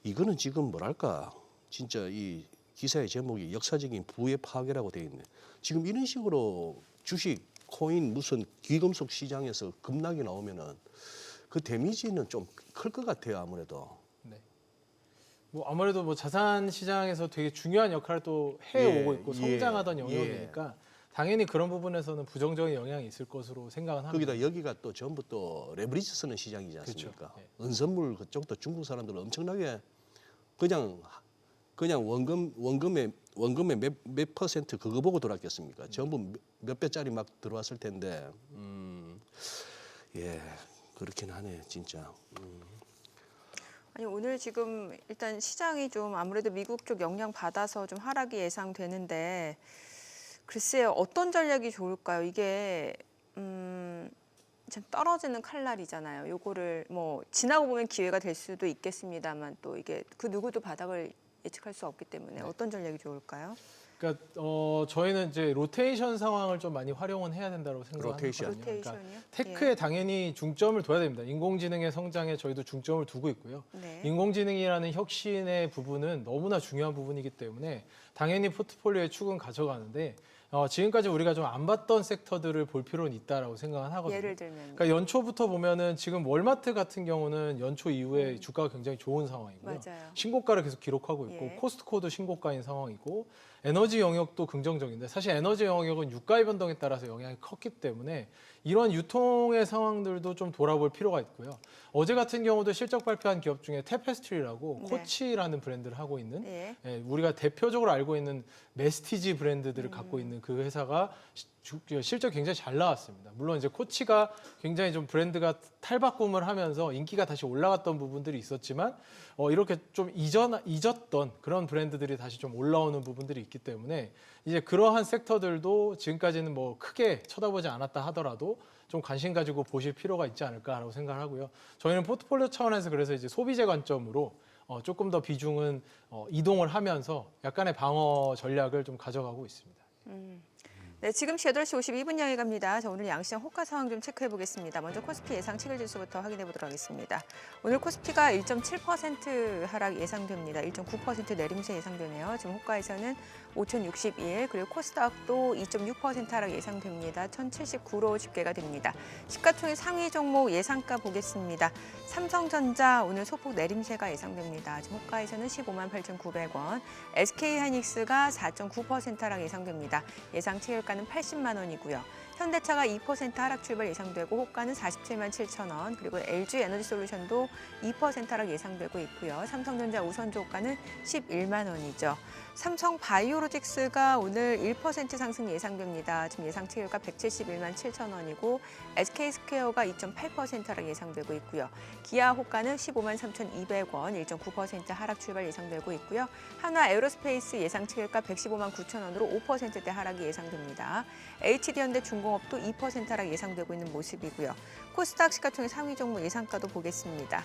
이거는 지금 뭐랄까 진짜 이 기사의 제목이 역사적인 부의 파괴라고 되어 있네. 지금 이런 식으로 주식, 코인 무슨 귀금속 시장에서 급락이 나오면은 그 데미지는 좀 클 것 같아요 아무래도. 뭐 아무래도 뭐 자산 시장에서 되게 중요한 역할을 또 해오고 예, 있고 예, 성장하던 예. 영역이니까 당연히 그런 부분에서는 부정적인 영향이 있을 것으로 생각은 합니다. 거기다 여기가 또 전부 또 레버리지 쓰는 시장이지 않습니까? 그렇죠. 예. 은선물 그쪽도 중국 사람들은 엄청나게 그냥 원금의 몇 퍼센트 그거 보고 돌았겠습니까? 전부 몇 배짜리 막 들어왔을 텐데, 예 그렇긴 하네 진짜. 아니 오늘 지금 일단 시장이 좀 아무래도 미국 쪽 영향 받아서 좀 하락이 예상되는데 글쎄요 어떤 전략이 좋을까요? 이게 참 떨어지는 칼날이잖아요. 요거를 뭐 지나고 보면 기회가 될 수도 있겠습니다만 또 이게 그 누구도 바닥을 예측할 수 없기 때문에 어떤 전략이 좋을까요? 그러니까 저희는 이제 로테이션 상황을 좀 많이 활용은 해야 된다고 생각하거든요. 로테이션. 그러니까 로테이션이요? 테크에 당연히 중점을 둬야 됩니다. 인공지능의 성장에 저희도 중점을 두고 있고요. 네. 인공지능이라는 혁신의 부분은 너무나 중요한 부분이기 때문에 당연히 포트폴리오에 축은 가져가는데 지금까지 우리가 좀 안 봤던 섹터들을 볼 필요는 있다라고 생각은 하거든요. 예를 들면 그러니까 연초부터 보면은 지금 월마트 같은 경우는 연초 이후에 주가가 굉장히 좋은 상황이고요. 맞아요. 신고가를 계속 기록하고 있고 예. 코스트코도 신고가인 상황이고 에너지 영역도 긍정적인데 사실 에너지 영역은 유가의 변동에 따라서 영향이 컸기 때문에 이런 유통의 상황들도 좀 돌아볼 필요가 있고요. 어제 같은 경우도 실적 발표한 기업 중에 테페스트리라고 네. 코치라는 브랜드를 하고 있는 예. 우리가 대표적으로 알고 있는 메스티지 브랜드들을 갖고 있는 그 회사가 실적 굉장히 잘 나왔습니다. 물론 이제 코치가 굉장히 좀 브랜드가 탈바꿈을 하면서 인기가 다시 올라갔던 부분들이 있었지만 이렇게 좀 잊었던 그런 브랜드들이 다시 좀 올라오는 부분들이 있기 때문에 이제 그러한 섹터들도 지금까지는 뭐 크게 쳐다보지 않았다 하더라도 좀 관심 가지고 보실 필요가 있지 않을까라고 생각하고요. 저희는 포트폴리오 차원에서 그래서 이제 소비재 관점으로 조금 더 비중은 이동을 하면서 약간의 방어 전략을 좀 가져가고 있습니다. 네, 지금 8시 52분 향해 갑니다. 자, 오늘 양시장 호가 상황 좀 체크해 보겠습니다. 먼저 코스피 예상 체결지수부터 확인해 보도록 하겠습니다. 오늘 코스피가 1.7% 하락 예상됩니다. 1.9% 내림세 예상되네요. 지금 호가에서는 5,061, 그리고 코스닥도 2.6% 하락 예상됩니다. 1,079로 집계가 됩니다. 시가총액 상위 종목 예상가 보겠습니다. 삼성전자 오늘 소폭 내림세가 예상됩니다. 지금 호가에서는 158,900원, SK하이닉스가 4.9% 하락 예상됩니다. 예상 체결가는 80만 원이고요. 현대차가 2% 하락 출발 예상되고 호가는 47만 7천 원, 그리고 LG에너지솔루션도 2% 하락 예상되고 있고요. 삼성전자 우선주 호가는 11만 원이죠. 삼성바이오로직스가 오늘 1% 상승 예상됩니다. 지금 예상 체결가 171만 7천 원이고 SK스퀘어가 2.8% 하락 예상되고 있고요. 기아 호가는 15만 3,200원, 1.9% 하락 출발 예상되고 있고요. 한화 에어로스페이스 예상 체결가 115만 9천 원으로 5%대 하락이 예상됩니다. HD현대 중공업도 2% 하락 예상되고 있는 모습이고요. 코스닥 시가총액 상위 종목 예상가도 보겠습니다.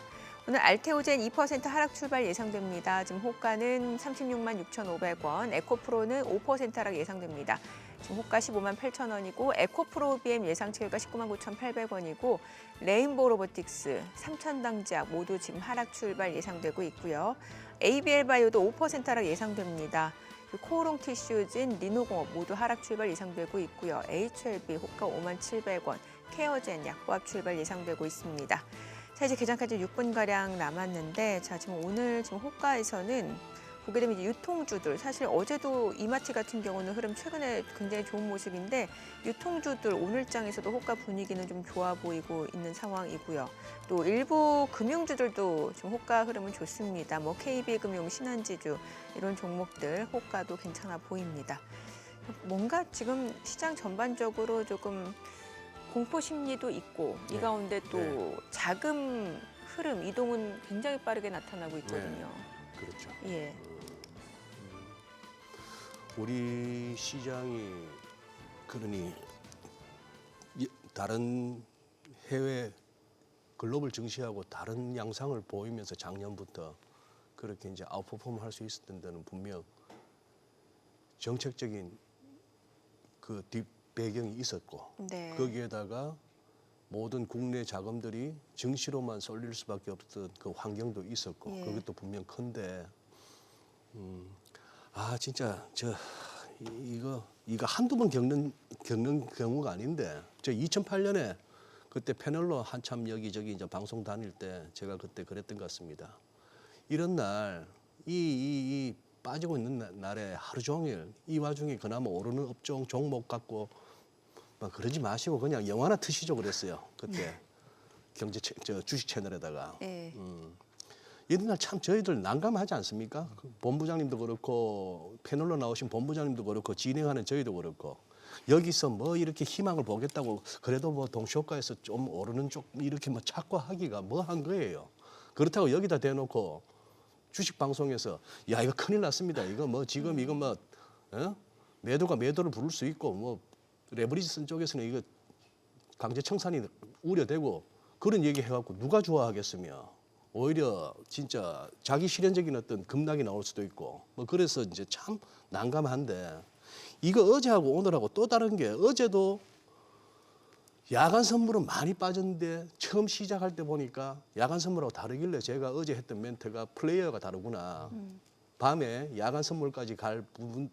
오늘 알테오젠 2% 하락 출발 예상됩니다. 지금 호가는 36만 6,500원, 에코프로는 5% 하락 예상됩니다. 지금 호가 15만 8,000원이고 에코프로 BM 예상치가 19만 9,800원이고 레인보우 로보틱스, 삼천당제약 모두 지금 하락 출발 예상되고 있고요. ABL 바이오도 5% 하락 예상됩니다. 코오롱 티슈진, 리노공업 모두 하락 출발 예상되고 있고요. HLB 호가 5만 700원, 케어젠 약보합 출발 예상되고 있습니다. 자, 이제 개장까지 6분가량 남았는데, 자, 지금 오늘 지금 호가에서는 보게 되면 이제 유통주들, 사실 어제도 이마트 같은 경우는 흐름 최근에 굉장히 좋은 모습인데, 유통주들 오늘장에서도 호가 분위기는 좀 좋아 보이고 있는 상황이고요. 또 일부 금융주들도 지금 호가 흐름은 좋습니다. 뭐 KB금융, 신한지주 이런 종목들 호가도 괜찮아 보입니다. 뭔가 지금 시장 전반적으로 조금 공포 심리도 있고 이 가운데 또 자금 흐름 이동은 굉장히 빠르게 나타나고 있거든요. 그렇죠. 예. 우리 시장이 그러니 다른 해외 글로벌 증시하고 다른 양상을 보이면서 작년부터 그렇게 이제 아웃퍼폼 할 수 있었던 데는 분명 정책적인 그 뒷배경이 있었고 네. 거기에다가 모든 국내 자금들이 증시로만 쏠릴 수밖에 없던 그 환경도 있었고 예. 그것도 분명 큰데 진짜 이거 한두 번 겪는 경우가 아닌데 저 2008년에 그때 패널로 한참 여기저기 이제 방송 다닐 때 제가 그때 그랬던 것 같습니다. 이런 날 이 빠지고 있는 날에 하루 종일 이 와중에 그나마 오르는 업종 종목 갖고 막 그러지 마시고 그냥 영화나 트시죠 그랬어요. 그때 주식 채널에다가. 예. 이런 날 참 저희들 난감하지 않습니까? 본부장님도 그렇고 패널로 나오신 본부장님도 그렇고 진행하는 저희도 그렇고 여기서 뭐 이렇게 희망을 보겠다고 그래도 뭐 동시효과에서 좀 오르는 쪽 이렇게 뭐 찾고 하기가 뭐 한 거예요. 그렇다고 여기다 대놓고 주식 방송에서 야 이거 큰일 났습니다. 이거 뭐 지금 이거 뭐 매도가 매도를 부를 수 있고 뭐 레버리지 쓴 쪽에서는 이거 강제 청산이 우려되고 그런 얘기 해갖고 누가 좋아하겠으며 오히려 진짜 자기 실현적인 어떤 급락이 나올 수도 있고 뭐 그래서 이제 참 난감한데 이거 어제하고 오늘하고 또 다른 게 어제도 야간 선물은 많이 빠졌는데 처음 시작할 때 보니까 야간 선물하고 다르길래 제가 어제 했던 멘트가 플레이어가 다르구나. 밤에 야간 선물까지 갈 부분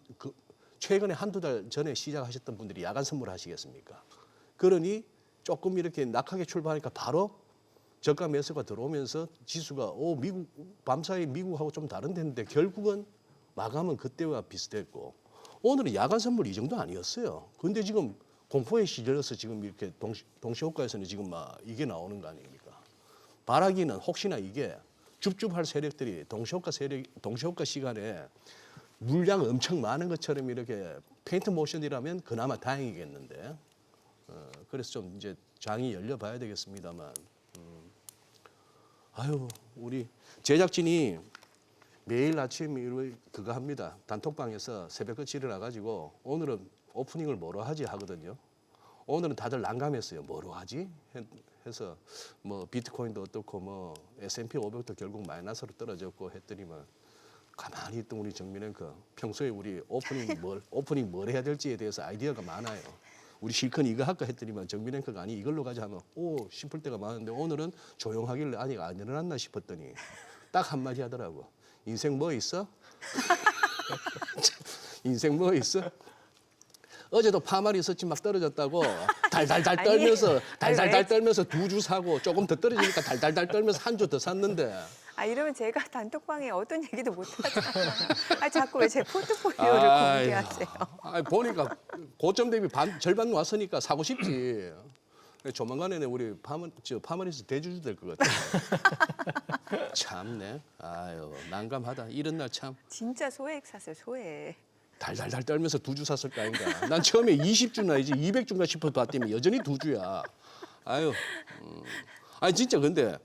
최근에 한두 달 전에 시작하셨던 분들이 야간 선물 하시겠습니까? 그러니 조금 이렇게 낙하게 출발하니까 바로 저가 매수가 들어오면서 지수가 미국 밤사이 미국하고 좀 다른 데인데 결국은 마감은 그때와 비슷했고 오늘은 야간 선물 이 정도 아니었어요. 근데 지금 공포에 시절려서 지금 이렇게 동시효과에서는 지금 막 이게 나오는 거 아닙니까? 바라기는 혹시나 이게 줍줍할 세력들이 동시효과 시간에 물량 엄청 많은 것처럼 이렇게 페인트 모션이라면 그나마 다행이겠는데 그래서 좀 이제 장이 열려봐야 되겠습니다만 우리 제작진이 매일 아침 그거 합니다. 단톡방에서 새벽같이 일어나가지고 오늘은 오프닝을 뭐로 하지 하거든요. 오늘은 다들 난감했어요. 뭐로 하지? 해서 뭐 비트코인도 어떻고 뭐 S&P 500도 결국 마이너스로 떨어졌고 했더니만 가만히 있던 우리 정민앵커 평소에 우리 오프닝 뭘 해야 될지에 대해서 아이디어가 많아요. 우리 실컷 이거 할까 했더니만 정민앵커가 아니 이걸로 가자 하면 싶을 때가 많은데 오늘은 조용하길래 아직 안 일어났나 싶었더니 딱 한마디 하더라고. 인생 뭐 있어? 인생 뭐 있어? 어제도 파마리 있었지 막 떨어졌다고 달달달 떨면서 떨면서 두 주 사고 조금 더 떨어지니까 달달달 떨면서 한 주 더 샀는데 이러면 제가 단톡방에 어떤 얘기도 못 하잖아요. 자꾸 왜 제 포트폴리오를 공개하세요? 보니까 고점 대비 절반 왔으니까 사고 싶지. 조만간에 우리 파마리스 대주주 될 것 같아. 참네. 난감하다. 이런 날 참. 진짜 소액 샀어요, 소액. 달달달 떨면서 두 주 샀을 거 아닌가. 난 처음에 20주나 이제 200주인가 싶어 봤더니 여전히 두 주야. 진짜 근데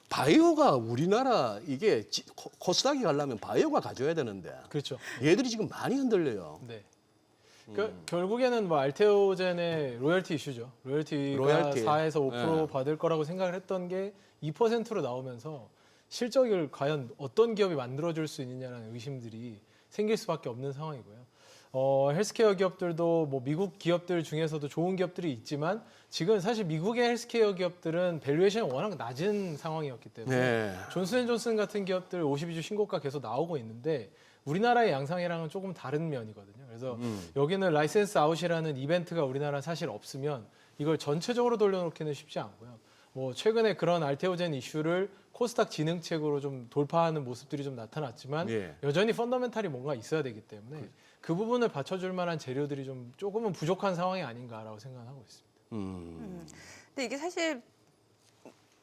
바이오가 우리나라 이게 코스닥이 가려면 바이오가 가져야 되는데. 그렇죠. 얘들이 지금 많이 흔들려요. 네. 그러니까 결국에는 뭐 알테오젠의 로열티 이슈죠. 로열티가 로열티. 4에서 5% 받을 거라고 생각을 했던 게 2%로 나오면서 실적을 과연 어떤 기업이 만들어줄 수 있느냐라는 의심들이 생길 수밖에 없는 상황이고요. 헬스케어 기업들도 뭐 미국 기업들 중에서도 좋은 기업들이 있지만 지금 사실 미국의 헬스케어 기업들은 밸류에이션이 워낙 낮은 상황이었기 때문에 네. 존슨앤존슨 같은 기업들 52주 신고가 계속 나오고 있는데 우리나라의 양상이랑은 조금 다른 면이거든요. 그래서 여기는 라이센스 아웃이라는 이벤트가 우리나라 사실 없으면 이걸 전체적으로 돌려놓기는 쉽지 않고요. 뭐 최근에 그런 알테오젠 이슈를 코스닥 진흥책으로 좀 돌파하는 모습들이 좀 나타났지만 예. 여전히 펀더멘탈이 뭔가 있어야 되기 때문에 그 부분을 받쳐줄 만한 재료들이 좀 조금은 부족한 상황이 아닌가라고 생각하고 있습니다. 근데 이게 사실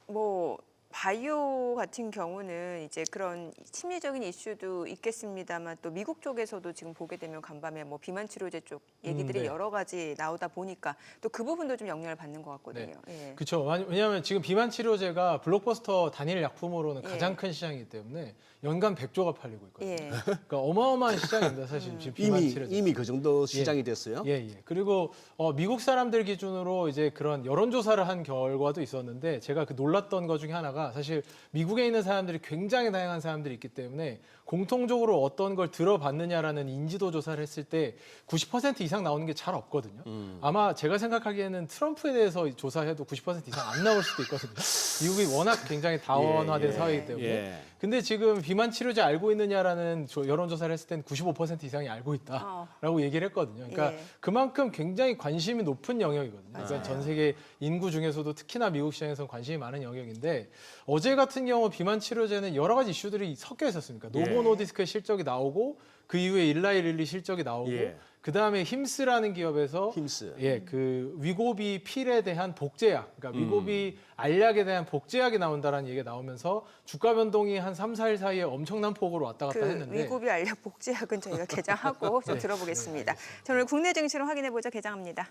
뭐 바이오 같은 경우는 이제 그런 심리적인 이슈도 있겠습니다만 또 미국 쪽에서도 지금 보게 되면 간밤에 뭐 비만 치료제 쪽 얘기들이 네. 여러 가지 나오다 보니까 또 그 부분도 좀 영향을 받는 것 같거든요. 예. 그렇죠. 왜냐하면 지금 비만 치료제가 블록버스터 단일 약품으로는 예. 가장 큰 시장이기 때문에 연간 100조가 팔리고 있거든요. 예. 그러니까 어마어마한 시장입니다. 사실 지금 비만 치료제. 이미 그 정도 시장이 됐어요? 예. 그리고 미국 사람들 기준으로 이제 그런 여론조사를 한 결과도 있었는데 제가 그 놀랐던 것 중에 하나가 사실 미국에 있는 사람들이 굉장히 다양한 사람들이 있기 때문에 공통적으로 어떤 걸 들어봤느냐라는 인지도 조사를 했을 때 90% 이상 나오는 게 잘 없거든요. 아마 제가 생각하기에는 트럼프에 대해서 조사해도 90% 이상 안 나올 수도 있거든요. 미국이 워낙 굉장히 다원화된 사회이기 때문에. 예. 근데 지금 비만 치료제 알고 있느냐라는 여론조사를 했을 때는 95% 이상이 알고 있다라고 얘기를 했거든요. 그러니까 예. 그만큼 굉장히 관심이 높은 영역이거든요. 그러니까 맞아요. 전 세계 인구 중에서도 특히나 미국 시장에서는 관심이 많은 영역인데 어제 같은 경우 비만 치료제는 여러 가지 이슈들이 섞여 있었습니까? 노보 노디스크의 실적이 나오고 그 이후에 일라이 릴리 실적이 나오고 예. 그 다음에 힘스라는 기업에서 힘스. 그 위고비 필에 대한 복제약, 그러니까 위고비 알약에 대한 복제약이 나온다라는 얘기가 나오면서 주가 변동이 한 3, 4일 사이에 엄청난 폭으로 왔다 갔다 그 했는데 위고비 알약 복제약은 저희가 개장하고 좀 들어보겠습니다. 자, 오늘 국내 증시로 확인해 보자 개장합니다.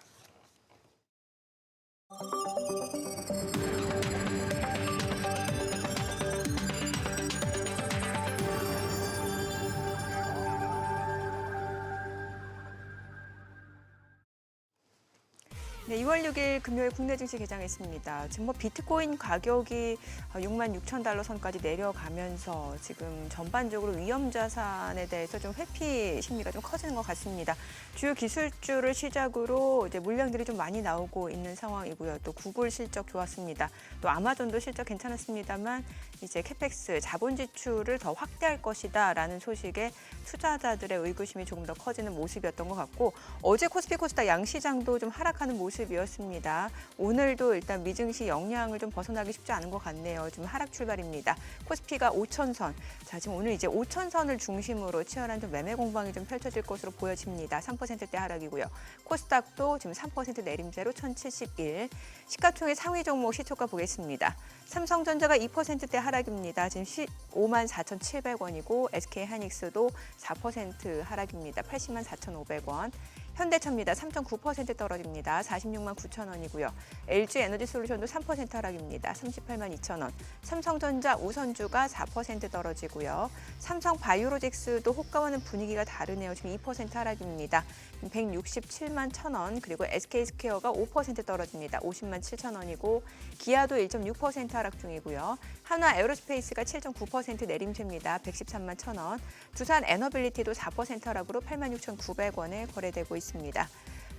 네, 2월 6일 금요일 국내 증시 개장했습니다. 지금 뭐 비트코인 가격이 66,000달러 선까지 내려가면서 지금 전반적으로 위험 자산에 대해서 좀 회피 심리가 좀 커지는 것 같습니다. 주요 기술주를 시작으로 이제 물량들이 좀 많이 나오고 있는 상황이고요. 또 구글 실적 좋았습니다. 또 아마존도 실적 괜찮았습니다만 이제 캐펙스 자본 지출을 더 확대할 것이다라는 소식에 투자자들의 의구심이 조금 더 커지는 모습이었던 것 같고 어제 코스피 코스닥 양시장도 좀 하락하는 모습이었습니다. 오늘도 일단 미증시 영향을 좀 벗어나기 쉽지 않은 것 같네요. 좀 하락 출발입니다. 코스피가 5천선. 자, 지금 오늘 이제 5천선을 중심으로 치열한 좀 매매 공방이 좀 펼쳐질 것으로 보여집니다. 3%대 하락이고요. 코스닥도 지금 3% 내림세로 1,071. 시가총액 상위 종목 시초가 보겠습니다. 삼성전자가 2%대 하락입니다. 지금 154,700원이고 SK하이닉스도 4% 하락입니다. 804,500원. 현대차입니다. 3.9% 떨어집니다. 46만 9천 원이고요. LG에너지솔루션도 3% 하락입니다. 38만 2천 원. 삼성전자 우선주가 4% 떨어지고요. 삼성바이오로직스도 호가와는 분위기가 다르네요. 지금 2% 하락입니다. 167만 1천 원. 그리고 SK스퀘어가 5% 떨어집니다. 50만 7천 원이고 기아도 1.6% 하락 중이고요. 한화 에어로스페이스가 7.9% 내림세입니다. 113만 1천 원. 두산 에너빌리티도 4% 하락으로 86,900원에 거래되고 있습니다.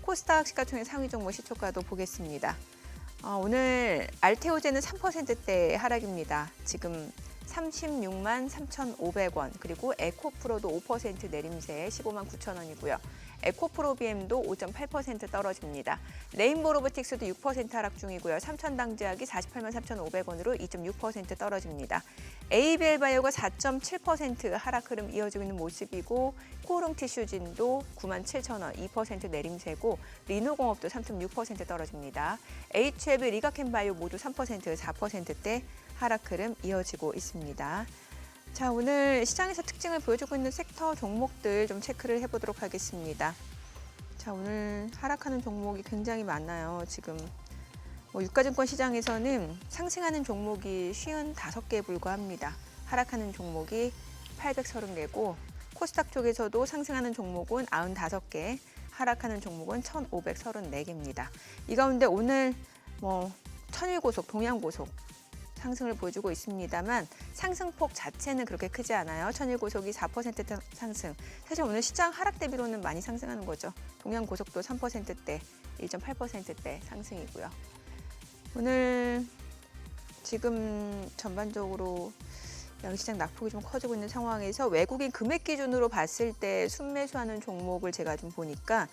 코스닥 시가총액 상위 종목 시초가도 보겠습니다. 오늘 알테오제는 3%대 하락입니다. 지금 36만 3,500원 그리고 에코프로도 5% 내림세 15만 9천 원이고요. 에코프로비엠도 5.8% 떨어집니다. 레인보로보틱스도 6% 하락 중이고요. 삼천당제약이 48만 3,500원으로 2.6% 떨어집니다. ABL바이오가 4.7% 하락 흐름 이어지고 있는 모습이고 코오롱티슈진도 9만 7천 원 2% 내림세고 리노공업도 3.6% 떨어집니다. HLB 리가켄바이오 모두 3% 4%대 하락 흐름 이어지고 있습니다. 자, 오늘 시장에서 특징을 보여주고 있는 섹터 종목들 좀 체크를 해보도록 하겠습니다. 자, 오늘 하락하는 종목이 굉장히 많아요. 지금 유가증권 시장에서는 상승하는 종목이 55개에 불과합니다. 하락하는 종목이 830개고 코스닥 쪽에서도 상승하는 종목은 95개, 하락하는 종목은 1,534개입니다. 이 가운데 오늘 천일고속, 동양고속 상승을 보여주고 있습니다만 상승폭 자체는 그렇게 크지 않아요. 천일고속이 4% 상승. 사실 오늘 시장 하락 대비로는 많이 상승하는 거죠. 동양고속도 3%대, 1.8%대 상승이고요. 오늘 지금 전반적으로 양시장 낙폭이 좀 커지고 있는 상황에서 외국인 금액 기준으로 봤을 때 순매수하는 종목을 제가 좀 보니까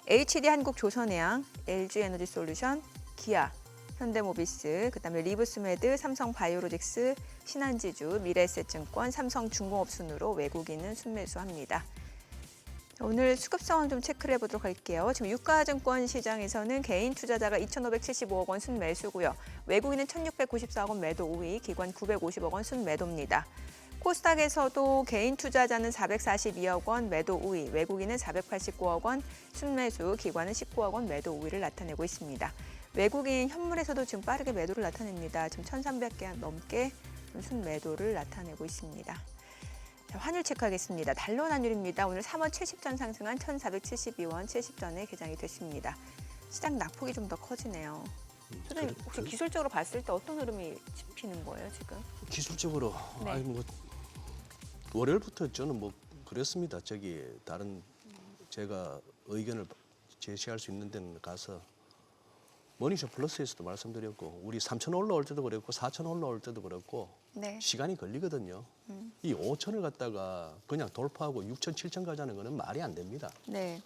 HD한국조선해양, LG에너지솔루션, 기아, 현대모비스, 그다음에 리브스메드, 삼성바이오로직스, 신한지주, 미래에셋증권, 삼성중공업 순으로 외국인은 순매수합니다. 오늘 수급 상황 좀 체크를 해보도록 할게요. 지금 유가증권 시장에서는 개인 투자자가 2,575억 원 순매수고요. 외국인은 1,694억 원 매도 우위, 기관 950억 원 순매도입니다. 코스닥에서도 개인 투자자는 442억 원 매도 우위, 외국인은 489억 원 순매수, 기관은 19억 원 매도 우위를 나타내고 있습니다. 외국인 현물에서도 지금 빠르게 매도를 나타냅니다. 지금 1,300개 넘게 순매도를 나타내고 있습니다. 자, 환율 체크하겠습니다. 달러 환율입니다. 오늘 3원 70전 상승한 1,472원 70전에 개장이 됐습니다. 시장 낙폭이 좀 더 커지네요. 소장님 혹시 기술적으로 봤을 때 어떤 흐름이 짚히는 거예요 지금? 기술적으로 네. 아니 뭐 월요일부터 저는 뭐 그랬습니다. 저기 다른 제가 의견을 제시할 수 있는 데는 가서 머니쇼 플러스에서도 말씀드렸고 우리 3,000 올라올 때도 그랬고 4,000 올라올 때도 그랬고 네. 시간이 걸리거든요. 이 5,000을 갖다가 그냥 돌파하고 6,000, 7,000 가자는 거는 말이 안 됩니다. 네.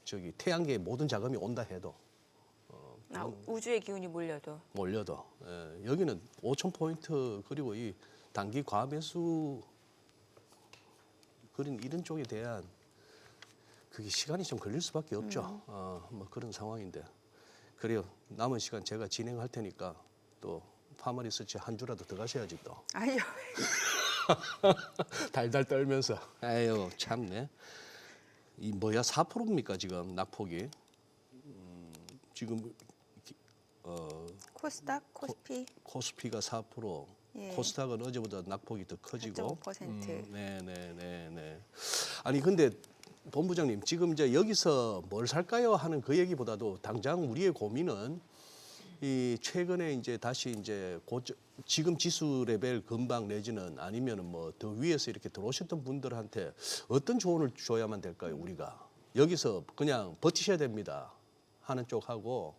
저기 태양계의 모든 자금이 온다 해도 우주의 기운이 몰려도. 몰려도 여기는 5,000포인트 그리고 이 단기 과매수 그런 이런 쪽에 대한 그게 시간이 좀 걸릴 수밖에 없죠. 뭐 그런 상황인데 그래요. 남은 시간 제가 진행할 테니까 또 파머 리서치 한 주라도 더 가셔야지 또. 아니요. 달달 떨면서. 아유 참네. 이 뭐야 4%입니까 지금 낙폭이? 지금 코스닥, 코스피 코스피가 4%, 예. 코스닥은 어제보다 낙폭이 더 커지고. 4.5%. 네네네네. 아니 근데 본부장님 지금 이제 여기서 뭘 살까요 하는 그 얘기보다도 당장 우리의 고민은 이 최근에 이제 다시 이제 지금 지수 레벨 근방 내지는 아니면은 뭐 더 위에서 이렇게 들어오셨던 분들한테 어떤 조언을 줘야만 될까요 우리가 여기서 그냥 버티셔야 됩니다 하는 쪽하고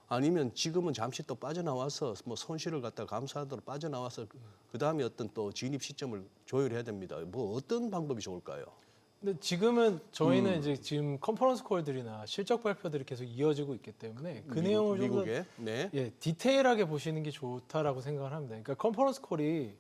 아니면 지금은 잠시 또 빠져나와서 뭐 손실을 갖다 감수하도록 빠져나와서 그 다음에 어떤 또 진입 시점을 조율해야 됩니다. 뭐 어떤 방법이 좋을까요? 근데 지금은 저희는 이제 지금 컨퍼런스 콜들이나 실적 발표들이 계속 이어지고 있기 때문에 그 내용을 좀 더 미국에 네. 디테일하게 보시는 게 좋다라고 생각을 합니다. 그러니까 컨퍼런스 콜이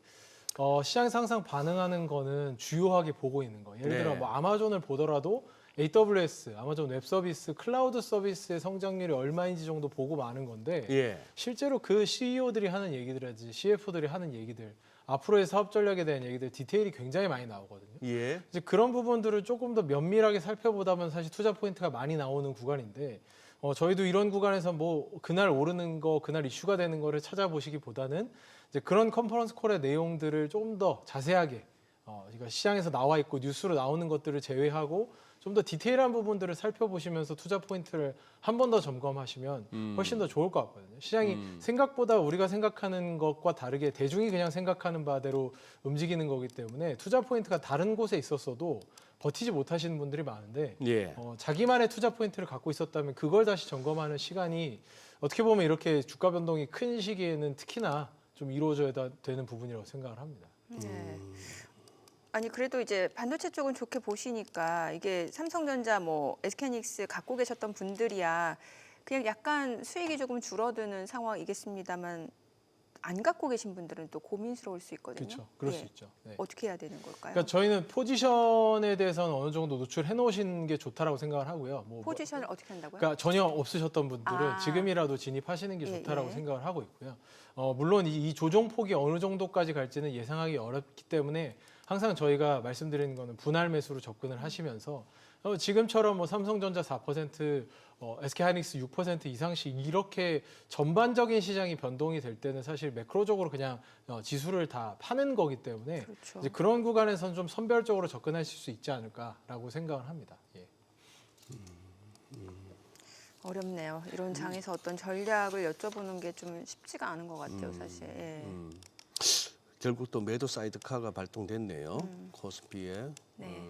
시장에서 항상 반응하는 거는 주요하게 보고 있는 거. 예를 들어 네. 뭐 아마존을 보더라도 AWS, 아마존 웹 서비스, 클라우드 서비스의 성장률이 얼마인지 정도 보고 마는 건데 예. 실제로 그 CEO들이 하는 얘기들이라든지 CFO들이 하는 얘기들, 앞으로의 사업 전략에 대한 얘기들 디테일이 굉장히 많이 나오거든요. 예. 이제 그런 부분들을 조금 더 면밀하게 살펴보다면 사실 투자 포인트가 많이 나오는 구간인데 저희도 이런 구간에서 뭐 그날 오르는 거, 그날 이슈가 되는 거를 찾아보시기보다는 이제 그런 컨퍼런스 콜의 내용들을 조금 더 자세하게 그러니까 시장에서 나와 있고 뉴스로 나오는 것들을 제외하고 좀 더 디테일한 부분들을 살펴보시면서 투자 포인트를 한 번 더 점검하시면 훨씬 더 좋을 것 같거든요. 시장이 생각보다 우리가 생각하는 것과 다르게 대중이 그냥 생각하는 바대로 움직이는 거기 때문에 투자 포인트가 다른 곳에 있었어도 버티지 못하시는 분들이 많은데 예. 자기만의 투자 포인트를 갖고 있었다면 그걸 다시 점검하는 시간이 어떻게 보면 이렇게 주가 변동이 큰 시기에는 특히나 좀 이루어져야 되는 부분이라고 생각을 합니다. 네. 아니 그래도 이제 반도체 쪽은 좋게 보시니까 이게 삼성전자 뭐 SK하이닉스 갖고 계셨던 분들이야 그냥 약간 수익이 조금 줄어드는 상황이겠습니다만 안 갖고 계신 분들은 또 고민스러울 수 있거든요. 그렇죠. 그럴 예. 수 있죠. 네. 어떻게 해야 되는 걸까요? 그러니까 저희는 포지션에 대해서는 어느 정도 노출해 놓으시는 게 좋다라고 생각을 하고요. 포지션을 어떻게 한다고요? 그러니까 전혀 없으셨던 분들은 아. 지금이라도 진입하시는 게 예, 좋다라고 예. 생각을 하고 있고요. 물론 이 조정폭이 어느 정도까지 갈지는 예상하기 어렵기 때문에 항상 저희가 말씀드리는 거는 분할 매수로 접근을 하시면서 지금처럼 뭐 삼성전자 4%, SK하이닉스 6% 이상씩 이렇게 전반적인 시장이 변동이 될 때는 사실 매크로적으로 그냥 지수를 다 파는 거기 때문에 그렇죠. 이제 그런 구간에서는 좀 선별적으로 접근하실 수 있지 않을까라고 생각을 합니다. 예. 어렵네요. 이런 장에서 어떤 전략을 여쭤보는 게 좀 쉽지가 않은 것 같아요, 사실. 예. 결국 또 매도 사이드카가 발동됐네요. 코스피에. 네.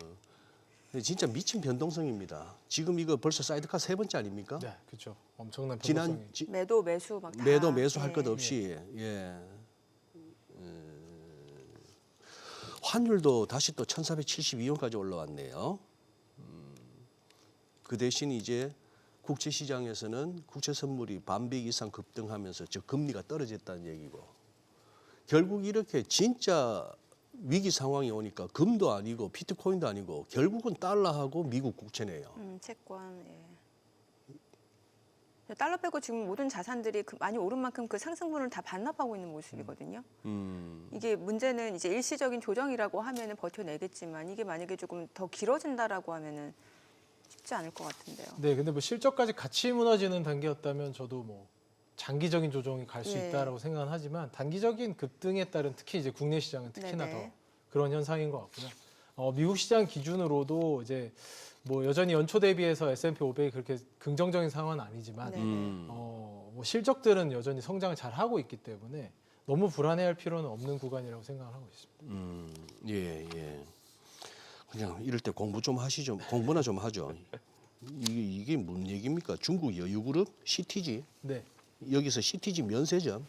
근데 진짜 미친 변동성입니다. 지금 이거 벌써 사이드카 세 번째 아닙니까? 네, 그렇죠. 엄청난 지난 변동성이. 매도 매수 막 다. 매도 매수 할 예. 것 없이 예. 환율도 다시 또 1,472원까지 올라왔네요. 그 대신 이제 국제 시장에서는 국채 선물이 반배 이상 급등하면서 저 금리가 떨어졌다는 얘기고 결국 이렇게 진짜 위기 상황이 오니까 금도 아니고 비트코인도 아니고 결국은 달러하고 미국 국채네요. 채권. 예. 달러 빼고 지금 모든 자산들이 많이 오른 만큼 그 상승분을 다 반납하고 있는 모습이거든요. 이게 문제는 이제 일시적인 조정이라고 하면은 버텨내겠지만 이게 만약에 조금 더 길어진다라고 하면은 쉽지 않을 것 같은데요. 네, 근데 뭐 실적까지 같이 무너지는 단계였다면 저도 뭐 장기적인 조정이 갈 수 예. 있다라고 생각은 하지만 단기적인 급등에 따른 특히 이제 국내 시장은 특히나 네네. 더 그런 현상인 것 같고요. 미국 시장 기준으로도 이제 뭐 여전히 연초 대비해서 S&P 500이 그렇게 긍정적인 상황은 아니지만 네네. 뭐 실적들은 여전히 성장을 잘 하고 있기 때문에 너무 불안해할 필요는 없는 구간이라고 생각을 하고 있습니다. 예, 예. 그냥 이럴 때 공부 좀 하시죠. 공부나 좀 하죠. 이게 뭔 얘기입니까? 중국 여유그룹 CTG 네. 여기서 CTG 면세점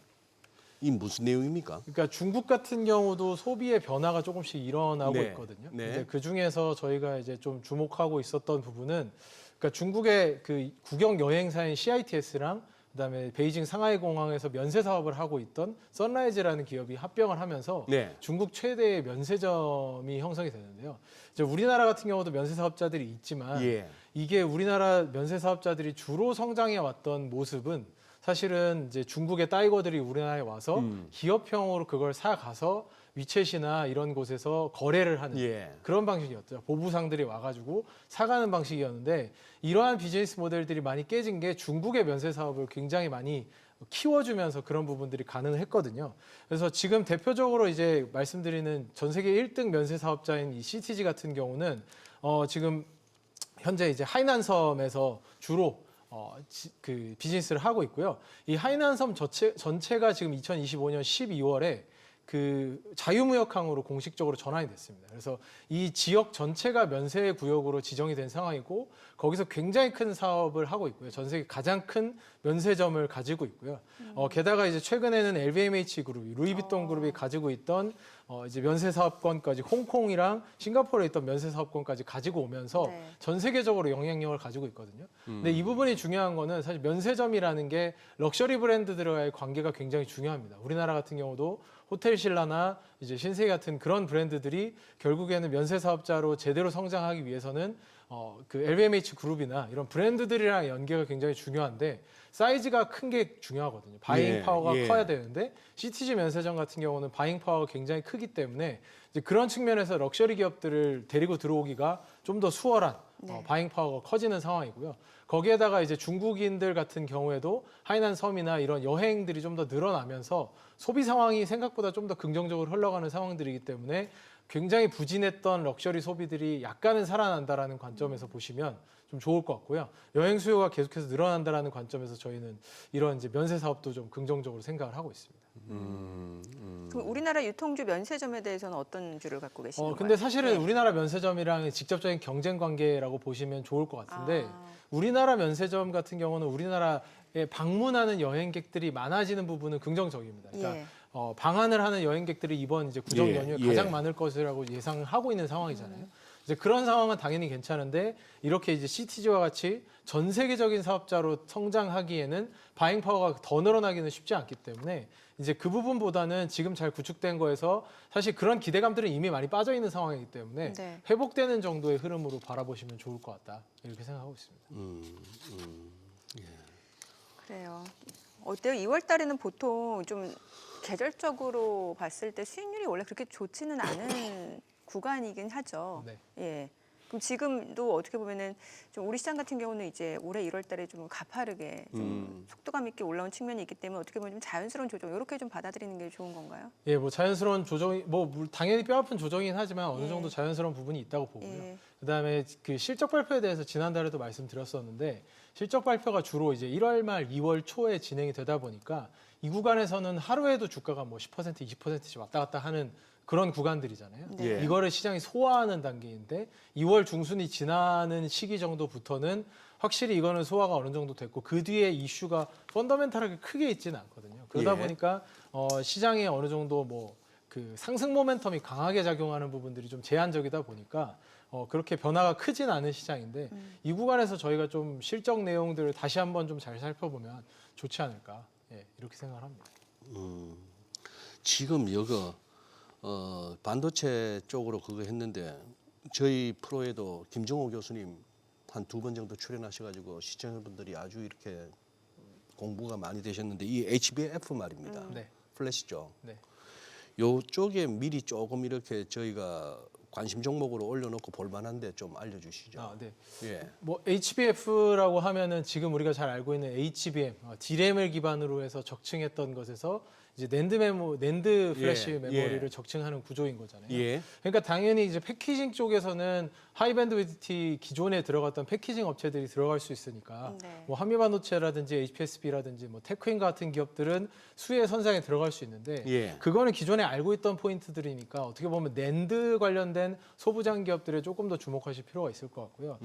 이 무슨 내용입니까? 그러니까 중국 같은 경우도 소비의 변화가 조금씩 일어나고 네. 있거든요. 네. 근데 그 중에서 저희가 이제 좀 주목하고 있었던 부분은 그러니까 중국의 그 국영 여행사인 CITS랑 그다음에 베이징 상하이 공항에서 면세 사업을 하고 있던 선라이즈라는 기업이 합병을 하면서 네. 중국 최대의 면세점이 형성이 되는데요. 이제 우리나라 같은 경우도 면세 사업자들이 있지만 예. 이게 우리나라 면세 사업자들이 주로 성장해 왔던 모습은 사실은 이제 중국의 따이거들이 우리나라에 와서 기업형으로 그걸 사가서 위챗이나 이런 곳에서 거래를 하는 예. 그런 방식이었죠. 보부상들이 와가지고 사가는 방식이었는데 이러한 비즈니스 모델들이 많이 깨진 게 중국의 면세 사업을 굉장히 많이 키워주면서 그런 부분들이 가능했거든요. 그래서 지금 대표적으로 이제 말씀드리는 전 세계 1등 면세 사업자인 이 CTG 같은 경우는 지금 현재 이제 하이난섬에서 주로 그 비즈니스를 하고 있고요. 이 하이난섬 전체가 지금 2025년 12월에 그 자유무역항으로 공식적으로 전환이 됐습니다. 그래서 이 지역 전체가 면세 구역으로 지정이 된 상황이고 거기서 굉장히 큰 사업을 하고 있고요. 전 세계 가장 큰 면세점을 가지고 있고요. 게다가 이제 최근에는 LVMH 그룹이 루이비통 그룹이 가지고 있던 이제 면세 사업권까지 홍콩이랑 싱가포르에 있던 면세 사업권까지 가지고 오면서 네. 전 세계적으로 영향력을 가지고 있거든요. 근데 이 부분이 중요한 거는 사실 면세점이라는 게 럭셔리 브랜드들과의 관계가 굉장히 중요합니다. 우리나라 같은 경우도 호텔 신라나 이제 신세계 같은 그런 브랜드들이 결국에는 면세 사업자로 제대로 성장하기 위해서는 그 LVMH 그룹이나 이런 브랜드들이랑 연계가 굉장히 중요한데 사이즈가 큰 게 중요하거든요. 바잉 예, 파워가 예. 커야 되는데 CTG 면세점 같은 경우는 바잉 파워가 굉장히 크기 때문에 이제 그런 측면에서 럭셔리 기업들을 데리고 들어오기가 좀 더 수월한 바잉 파워가 커지는 상황이고요. 거기에다가 이제 중국인들 같은 경우에도 하이난 섬이나 이런 여행들이 좀 더 늘어나면서 소비 상황이 생각보다 좀 더 긍정적으로 흘러가는 상황들이기 때문에 굉장히 부진했던 럭셔리 소비들이 약간은 살아난다라는 관점에서 보시면 좀 좋을 것 같고요. 여행 수요가 계속해서 늘어난다라는 관점에서 저희는 이런 이제 면세 사업도 좀 긍정적으로 생각을 하고 있습니다. 그럼 우리나라 유통주 면세점에 대해서는 어떤 주를 갖고 계시는가요? 근데 사실은 네. 우리나라 면세점이랑 직접적인 경쟁 관계라고 보시면 좋을 것 같은데 아. 우리나라 면세점 같은 경우는 우리나라에 방문하는 여행객들이 많아지는 부분은 긍정적입니다. 그러니까 예. 방한을 하는 여행객들이 이번 이제 구정 예, 연휴에 예. 가장 많을 것이라고 예상하고 있는 상황이잖아요. 이제 그런 상황은 당연히 괜찮은데 이렇게 이제 CTG와 같이 전 세계적인 사업자로 성장하기에는 바잉 파워가 더 늘어나기는 쉽지 않기 때문에 이제 그 부분보다는 지금 잘 구축된 거에서 사실 그런 기대감들은 이미 많이 빠져 있는 상황이기 때문에 네. 회복되는 정도의 흐름으로 바라보시면 좋을 것 같다 이렇게 생각하고 있습니다. 그래요. 어때요? 2월 달에는 보통 좀 계절적으로 봤을 때 수익률이 원래 그렇게 좋지는 않은 구간이긴 하죠. 네. 예. 그럼 지금도 어떻게 보면은 좀 우리 시장 같은 경우는 이제 올해 1월달에 좀 가파르게 좀 속도감 있게 올라온 측면이 있기 때문에 어떻게 보면 좀 자연스러운 조정 이렇게 좀 받아들이는 게 좋은 건가요? 예, 뭐 자연스러운 조정이 당연히 뼈아픈 조정이긴 하지만 어느 예. 정도 자연스러운 부분이 있다고 보고요. 예. 그다음에 그 실적 발표에 대해서 지난달에도 말씀드렸었는데 실적 발표가 주로 이제 1월 말 2월 초에 진행이 되다 보니까 이 구간에서는 하루에도 주가가 뭐 10%, 20%씩 왔다 갔다 하는 그런 구간들이잖아요. 네. 예. 이거를 시장이 소화하는 단계인데 2월 중순이 지나는 시기 정도부터는 확실히 이거는 소화가 어느 정도 됐고 그 뒤에 이슈가 펀더멘탈하게 크게 있지는 않거든요. 그러다 예. 보니까 시장에 어느 정도 뭐 그 상승 모멘텀이 강하게 작용하는 부분들이 좀 제한적이다 보니까 그렇게 변화가 크진 않은 시장인데 이 구간에서 저희가 좀 실적 내용들을 다시 한번 좀 잘 살펴보면 좋지 않을까 이렇게 생각을 합니다. 지금 여거 반도체 쪽으로 그거 했는데 저희 프로에도 김정호 교수님 한 2번 정도 출연하셔가지고 시청자분들이 아주 이렇게 공부가 많이 되셨는데 이 HBF 말입니다. 네. 플래시죠. 네. 요쪽에 미리 조금 이렇게 저희가 관심 종목으로 올려놓고 볼만한데 좀 알려주시죠. 네. 예. 뭐 HBF라고 하면은 지금 우리가 잘 알고 있는 HBM, D램을 기반으로 해서 적층했던 것에서 이제 낸드 플래시 예, 메모리를 예. 적층하는 구조인 거잖아요. 예. 그러니까 당연히 이제 패키징 쪽에서는 하이밴드위드티 기존에 들어갔던 패키징 업체들이 들어갈 수 있으니까 네. 뭐 한미반도체라든지 HPSB라든지 뭐 테크인 같은 기업들은 수혜 선상에 들어갈 수 있는데 예. 그거는 기존에 알고 있던 포인트들이니까 어떻게 보면 낸드 관련된 소부장 기업들에 조금 더 주목하실 필요가 있을 것 같고요.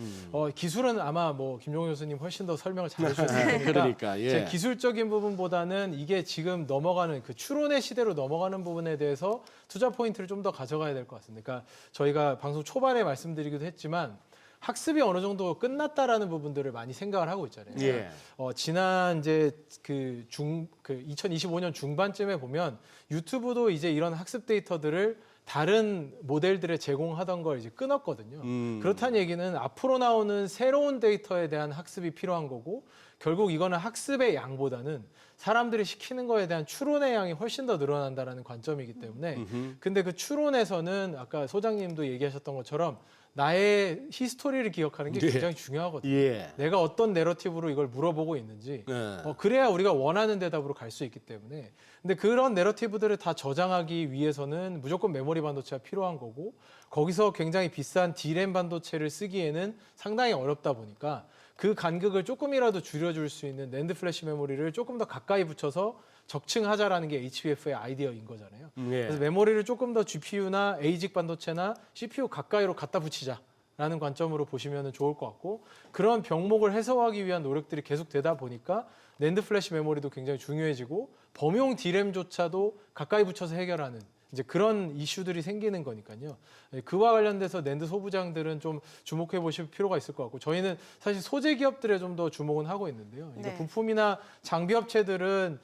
기술은 아마 뭐 김종호 교수님 훨씬 더 설명을 잘 해주실 테니까 그러니까, 예. 제 기술적인 부분보다는 이게 지금 넘어가는 그 추론의 시대로 넘어가는 부분에 대해서 투자 포인트를 좀 더 가져가야 될 것 같습니다. 그러니까 저희가 방송 초반에 말씀드리기도 했지만 학습이 어느 정도 끝났다라는 부분들을 많이 생각을 하고 있잖아요. 예. 지난 이제 그 2025년 중반쯤에 보면 유튜브도 이제 이런 학습 데이터들을 다른 모델들에 제공하던 걸 이제 끊었거든요. 그렇다는 얘기는 앞으로 나오는 새로운 데이터에 대한 학습이 필요한 거고 결국 이거는 학습의 양보다는 사람들이 시키는 거에 대한 추론의 양이 훨씬 더 늘어난다라는 관점이기 때문에 근데 그 추론에서는 아까 소장님도 얘기하셨던 것처럼 나의 히스토리를 기억하는 게 예. 굉장히 중요하거든요. 예. 내가 어떤 내러티브로 이걸 물어보고 있는지 예. 그래야 우리가 원하는 대답으로 갈 수 있기 때문에 근데 그런 내러티브들을 다 저장하기 위해서는 무조건 메모리 반도체가 필요한 거고 거기서 굉장히 비싼 D램 반도체를 쓰기에는 상당히 어렵다 보니까 그 간극을 조금이라도 줄여줄 수 있는 낸드 플래시 메모리를 조금 더 가까이 붙여서 적층하자라는 게 HBF의 아이디어인 거잖아요. 예. 그래서 메모리를 조금 더 GPU나 ASIC 반도체나 CPU 가까이로 갖다 붙이자라는 관점으로 보시면 좋을 것 같고 그런 병목을 해소하기 위한 노력들이 계속되다 보니까 낸드 플래시 메모리도 굉장히 중요해지고 범용 D램조차도 가까이 붙여서 해결하는 이제 그런 이슈들이 생기는 거니까요. 그와 관련돼서 낸드 소부장들은 좀 주목해 보실 필요가 있을 것 같고 저희는 사실 소재 기업들에 좀 더 주목은 하고 있는데요. 이게 네. 부품이나 장비 업체들은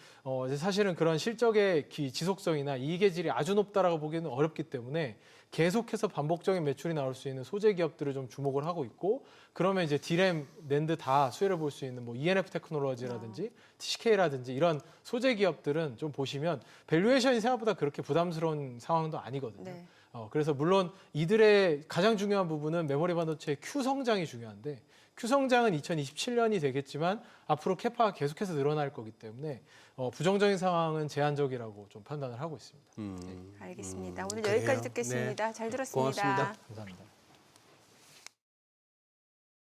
이제 사실은 그런 실적의 지속성이나 이익의 질이 아주 높다라고 보기는 어렵기 때문에 계속해서 반복적인 매출이 나올 수 있는 소재 기업들을 좀 주목을 하고 있고 그러면 이제 D램, 낸드 다 수혜를 볼 수 있는 뭐 ENF 테크놀로지라든지 TCK라든지 이런 소재 기업들은 좀 보시면 밸류에이션이 생각보다 그렇게 부담스러운 상황도 아니거든요. 네. 그래서 물론 이들의 가장 중요한 부분은 메모리 반도체의 Q 성장이 중요한데 Q 성장은 2027년이 되겠지만 앞으로 캐파가 계속해서 늘어날 거기 때문에 부정적인 상황은 제한적이라고 좀 판단을 하고 있습니다. 알겠습니다. 오늘 그래요. 여기까지 듣겠습니다. 잘 들었습니다. 고맙습니다. 감사합니다.